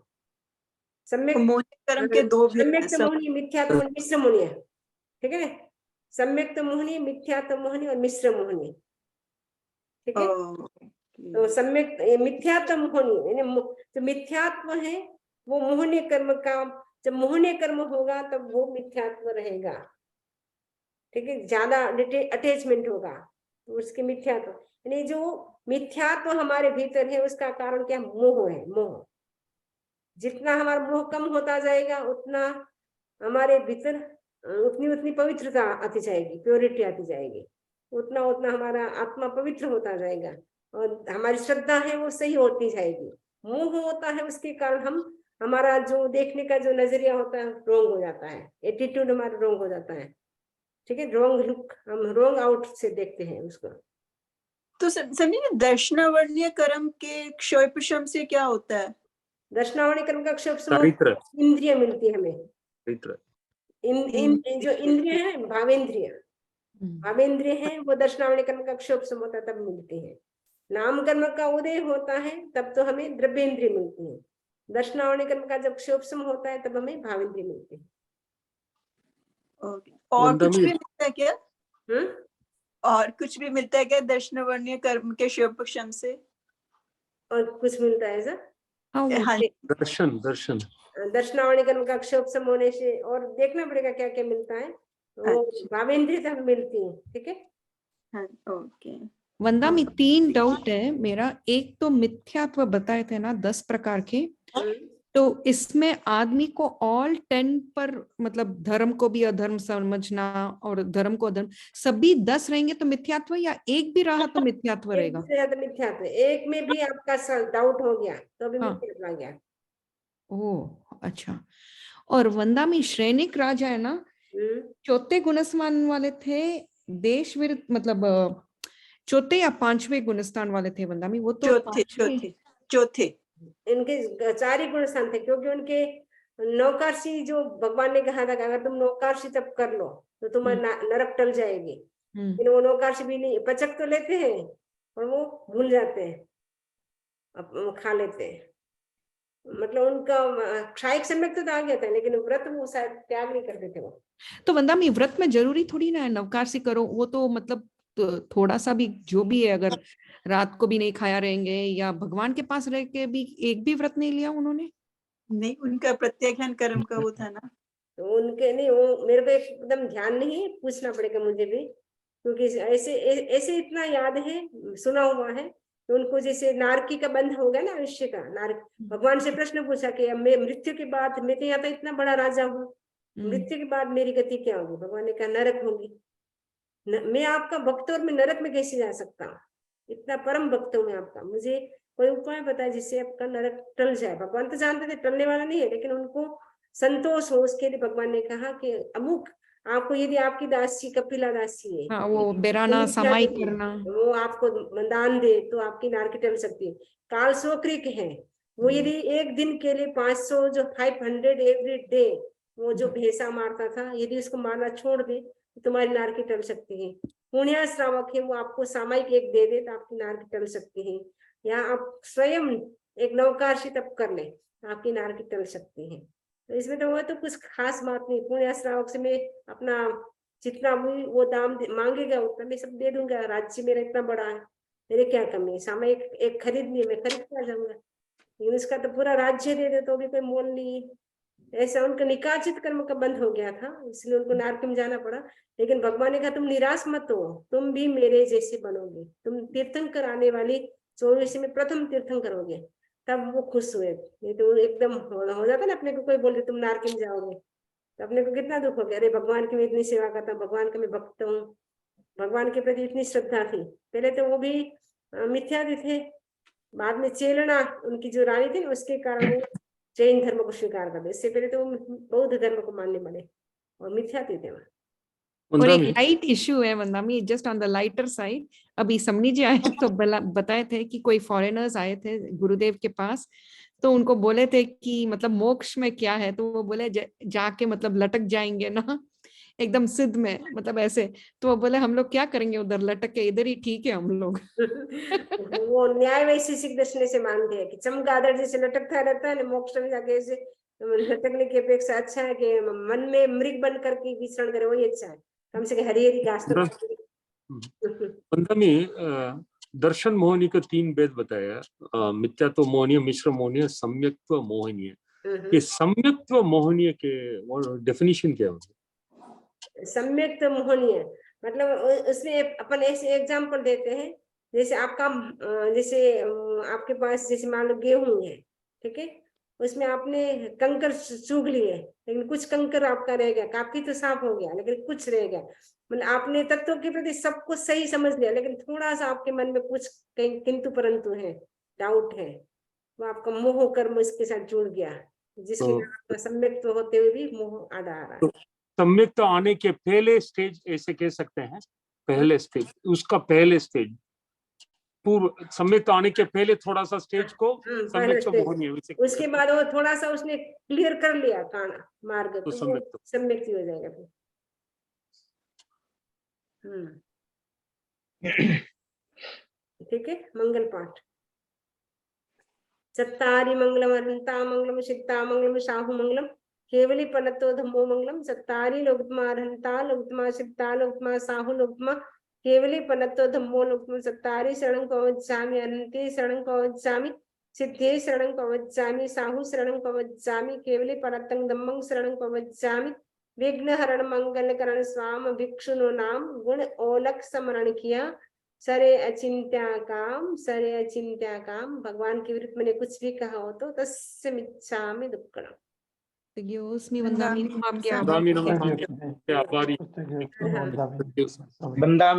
सम्यक मोहनीय कर्म के 2 भेद हैं। सम्यक्त मोहनीय, मिथ्यात्व और मिश्र मोहनीय। ठीक है ना। सम्यक्त मोहनीय, मिथ्यात्व मोहनीय और मिश्र मोहनीय। ठीक है। तो सम्यक मिथ्यात्व मोहनीय, जो मिथ्यात्व है वो मोहनीय कर्म का, जब मोहनीय कर्म होगा तब वो मिथ्यात्व रहेगा। ठीक है। ज्यादा अटैचमेंट होगा तो उसके मिथ्यात्व, यानी जो मिथ्यात्व हमारे भीतर है उसका कारण क्या, मोह है। मोह, जितना हमारा मोह कम होता जाएगा उतना हमारे भीतर उतनी पवित्रता आती जाएगी, प्योरिटी आती जाएगी, उतना हमारा आत्मा पवित्र होता जाएगा और हमारी श्रद्धा है वो सही होती जाएगी। मोह होता है उसके कारण हमारा जो देखने का जो नजरिया होता है रोंग हो जाता है, एटीट्यूड हमारा रोंग हो जाता है। ठीक है। रोंग लुक, हम रोंग आउट से देखते हैं उसको। तो समझिए, दर्शनावर्णीय कर्म के क्षोभशम से क्या होता है? दर्शनावर्णीय कर्म का क्षोभशम इंद्रिय मिलती है हमें। जो इंद्रिय है भावेंद्रिय, भावेंद्रिय है वो दर्शनावर्णीय कर्म का क्षोभशम होता है तब मिलती है। नाम कर्म का उदय होता है तब तो हमें द्रव्येंद्रिय मिलती है। दर्शनावर्णीय कर्म का जब क्षोभशम होता है तब हमें भावेंद्रिय मिलती है। और कुछ भी मिलता है क्या? और कुछ भी मिलता है क्या दर्शनावर्णीय कर्म के क्षोभशम से? और कुछ मिलता है सर? हाँ, दर्शन दर्शनावर्णीय कर्म का क्षोभशम होने से और देखना पड़ेगा क्या क्या मिलता है, वो भावेंद्रिय तक मिलती है। ठीक है। हाँ, ओके। वंदा में 3 डाउट है मेरा। एक तो मिथ्यात्व बताए थे ना 10 प्रकार के, तो इसमें आदमी को ऑल 10 पर, मतलब धर्म को भी अधर्म समझना और धर्म को अधर्म, सभी 10 रहेंगे तो मिथ्यात्व, या एक भी रहा तो मिथ्यात्व रहेगा? मिथ्यात्व, एक में भी आपका डाउट हो गया तो भी मिथ्यात्व आ गया। ओह अच्छा। और वंदा में श्रेणिक राजा है ना, चौथे गुणस्थान वाले थे, देश विरुद्ध, मतलब चौथे या 5वें गुणस्थान वाले थे वंदा में? वो तो चौथे। इनके 4 ही गुणस्थान थे, क्योंकि उनके नौकाशी जो भगवान ने कहा था कि अगर तुम नौकाशी तब कर लो तो तुम्हारी नरक टल जाएगी। लेकिन वो नौकाशी भी नहीं, पचक तो लेते हैं और वो भूल जाते हैं, खा लेते हैं। मतलब उनका क्षायिक सम्यक तो आ गया था, लेकिन व्रत वो शायद त्याग नहीं करते थे वो। तो वंदा में व्रत में जरूरी थोड़ी ना है नवकाशी करो, वो तो मतलब तो थोड़ा सा भी जो भी है, अगर रात को भी नहीं खाया रहेंगे या भगवान के पास रह के भी एक भी व्रत नहीं लिया उन्होंने? नहीं, उनका प्रत्याख्यान कर्म का वो था ना। तो उनके नहीं, वो मेरे को एकदम ध्यान नहीं, पूछना पड़ेगा मुझे भी, क्योंकि ऐसे इतना याद है, सुना हुआ है। तो उनको जैसे नारकी का बंध हो गया ना आयुष्य का, भगवान से प्रश्न पूछा कि मैं मृत्यु के बाद, मैं तो यहाँ तो इतना बड़ा राजा हूँ, मृत्यु के बाद मेरी गति क्या होगी? भगवान ने कहा नरक होगी। मैं आपका भक्त और मैं नरक में कैसे जा सकता हूँ? इतना परम भक्त हूँ मैं आपका, मुझे कोई उपाय बताए जिससे आपका नरक टल जाए। भगवान तो जानते थे टलने वाला नहीं है, लेकिन उनको संतोष हो उसके लिए भगवान ने कहा कि अमुक आपको, यदि आपकी दासी कपिला दासी है, हाँ, वो बेराना समाई करना, वो आपको दान दे तो आपकी नारकी टल सकती है। काल सोक्रिक है, वो यदि एक दिन के लिए 500 जो 500 एवरी डे वो जो भैंसा मारता था, यदि उसको मारना छोड़ दे तो तुम्हारी नारकी टल सकती है। पुण्य श्रावक है, वो आपको सामायिक एक दे दे तो आपकी नारकी टल सकती है। या आप स्वयं एक नवकाशी तप कर ले, आपकी नारकी टल सकती है। तो इसमें तो वो तो कुछ खास बात नहीं। पुण्य श्रावक से मैं अपना जितना वो दाम मांगेगा उतना मैं सब दे दूंगा, राज्य मेरा इतना बड़ा है, मेरे क्या कमी है। सामायिक एक खरीदनी है, मैं खरीद कर जाऊंगा, लेकिन इसका तो पूरा राज्य दे दे तो भी कोई मोल नहीं है। ऐसा उनका निकाचित कर्म का बंद हो गया था, इसलिए उनको नारकी में जाना पड़ा। लेकिन भगवान ने कहा तुम निराश मत हो, तुम भी मेरे जैसे बनोगे, तुम तीर्थंकर आने वाली 24 में प्रथम तीर्थंकर होगे। तब वो खुश हुए। नहीं तो एकदम हो जाता ना, अपने को कोई बोले तुम नारकी में जाओगे तो अपने को कितना दुख हो गया, अरे भगवान की मैं इतनी सेवा करता हूँ, भगवान का मैं भक्त हूँ, भगवान के प्रति इतनी श्रद्धा थी। पहले तो वो भी मिथ्यादि थे, बाद में चेलना उनकी जो रानी थी उसके कारण वो जैन धर्म को स्वीकार कर दिया। इससे पहले तो वो बौद्ध धर्म को मानने वाले और मिथ्यादि थे। और एक लाइट इश्यू है वंदामी, just on the lighter side. अभी समनी जी आए तो बताए थे कि कोई फॉरेनर्स आए थे गुरुदेव के पास, तो उनको बोले थे कि मतलब मोक्ष में क्या है, तो वो बोले जाके मतलब लटक जाएंगे ना एकदम सिद्ध में, मतलब ऐसे। तो वो बोले हम लोग क्या करेंगे उधर लटक के, इधर ही ठीक है हम लोग। वो न्याय वैशेषिक दर्शन से मानते हैं कि चमगादड़ जैसे लटकता रहता है ना, मोक्ष में जाके ऐसे लटकने की अपेक्षा अच्छा है कि मन में मृग बन करके विचरण करे, वही अच्छा है। कम से कम हरी हरी घास तो दर्शन मोहनी का 3 भेद बताया, मिथ्यात्व मोहनीय, मिश्र मोहनीय, सम्यक्त्व मोहनीय। ये सम्यक्त्व मोहनीय के डेफिनेशन क्या है? सम्यक मोहनीय मतलब उसमें अपन ऐसे एग्जाम्पल देते हैं, जैसे आपका जैसे आपके पास जैसे मान लो गेहूं है, ठीक है, उसमें आपने कंकर चूग लिए, लेकिन कुछ कंकर आपका रह गया, काफी तो साफ हो गया लेकिन कुछ रह गया। मतलब आपने तत्वों के प्रति सब कुछ सही समझ लिया, लेकिन थोड़ा सा आपके मन में कुछ किंतु परंतु है, डाउट है, वो आपका मोह कर्म इसके साथ जुड़ गया, जिसके कारण सम्यक तो होते हुए भी मोह आड़ा आ रहा है। सम्यक तो आने के पहले स्टेज ऐसे कह सकते हैं, पहले स्टेज, उसका पहले स्टेज, पूर्व सम्यक तो आने के पहले थोड़ा सा स्टेज को सम्यक तो मोहनीय। उसके बाद वो थोड़ा सा उसने क्लियर कर लिया काना मार्ग, तो सम्यक हो जाएगा फिर। ठीक है, मंगल पाठ। चत्तारि मंगलम अनंता मंगलम सिद्धा मंगलम साहु मंगलम केवली पनतो धम्मो मंगलम। चत्तारि लोकत्मा अनंता लोकत्मा सिद्धा लोकत्मा साहु लोकत्मा केवली पनतो धम्मो लोकत्मा। चत्तारि शरणं कवचामि अनंते शरणं कवचामि सिद्धे शरणं कवचामि साहु शरणं कवचामि केवली पनतं धम्मं शरणं कवचामि। विघ्नहरण मंगलकरण स्वाम भिक्षुनो नाम गुण ओलख स्मरण किया सरे अचिंत्या काम, सरे अचिंत्या काम। भगवान के विरुद्ध मैंने कुछ भी कहा हो तो तस्य मिच्छामि दुक्कडम। योस्मि वंदामि वंदामि नमः आभारी।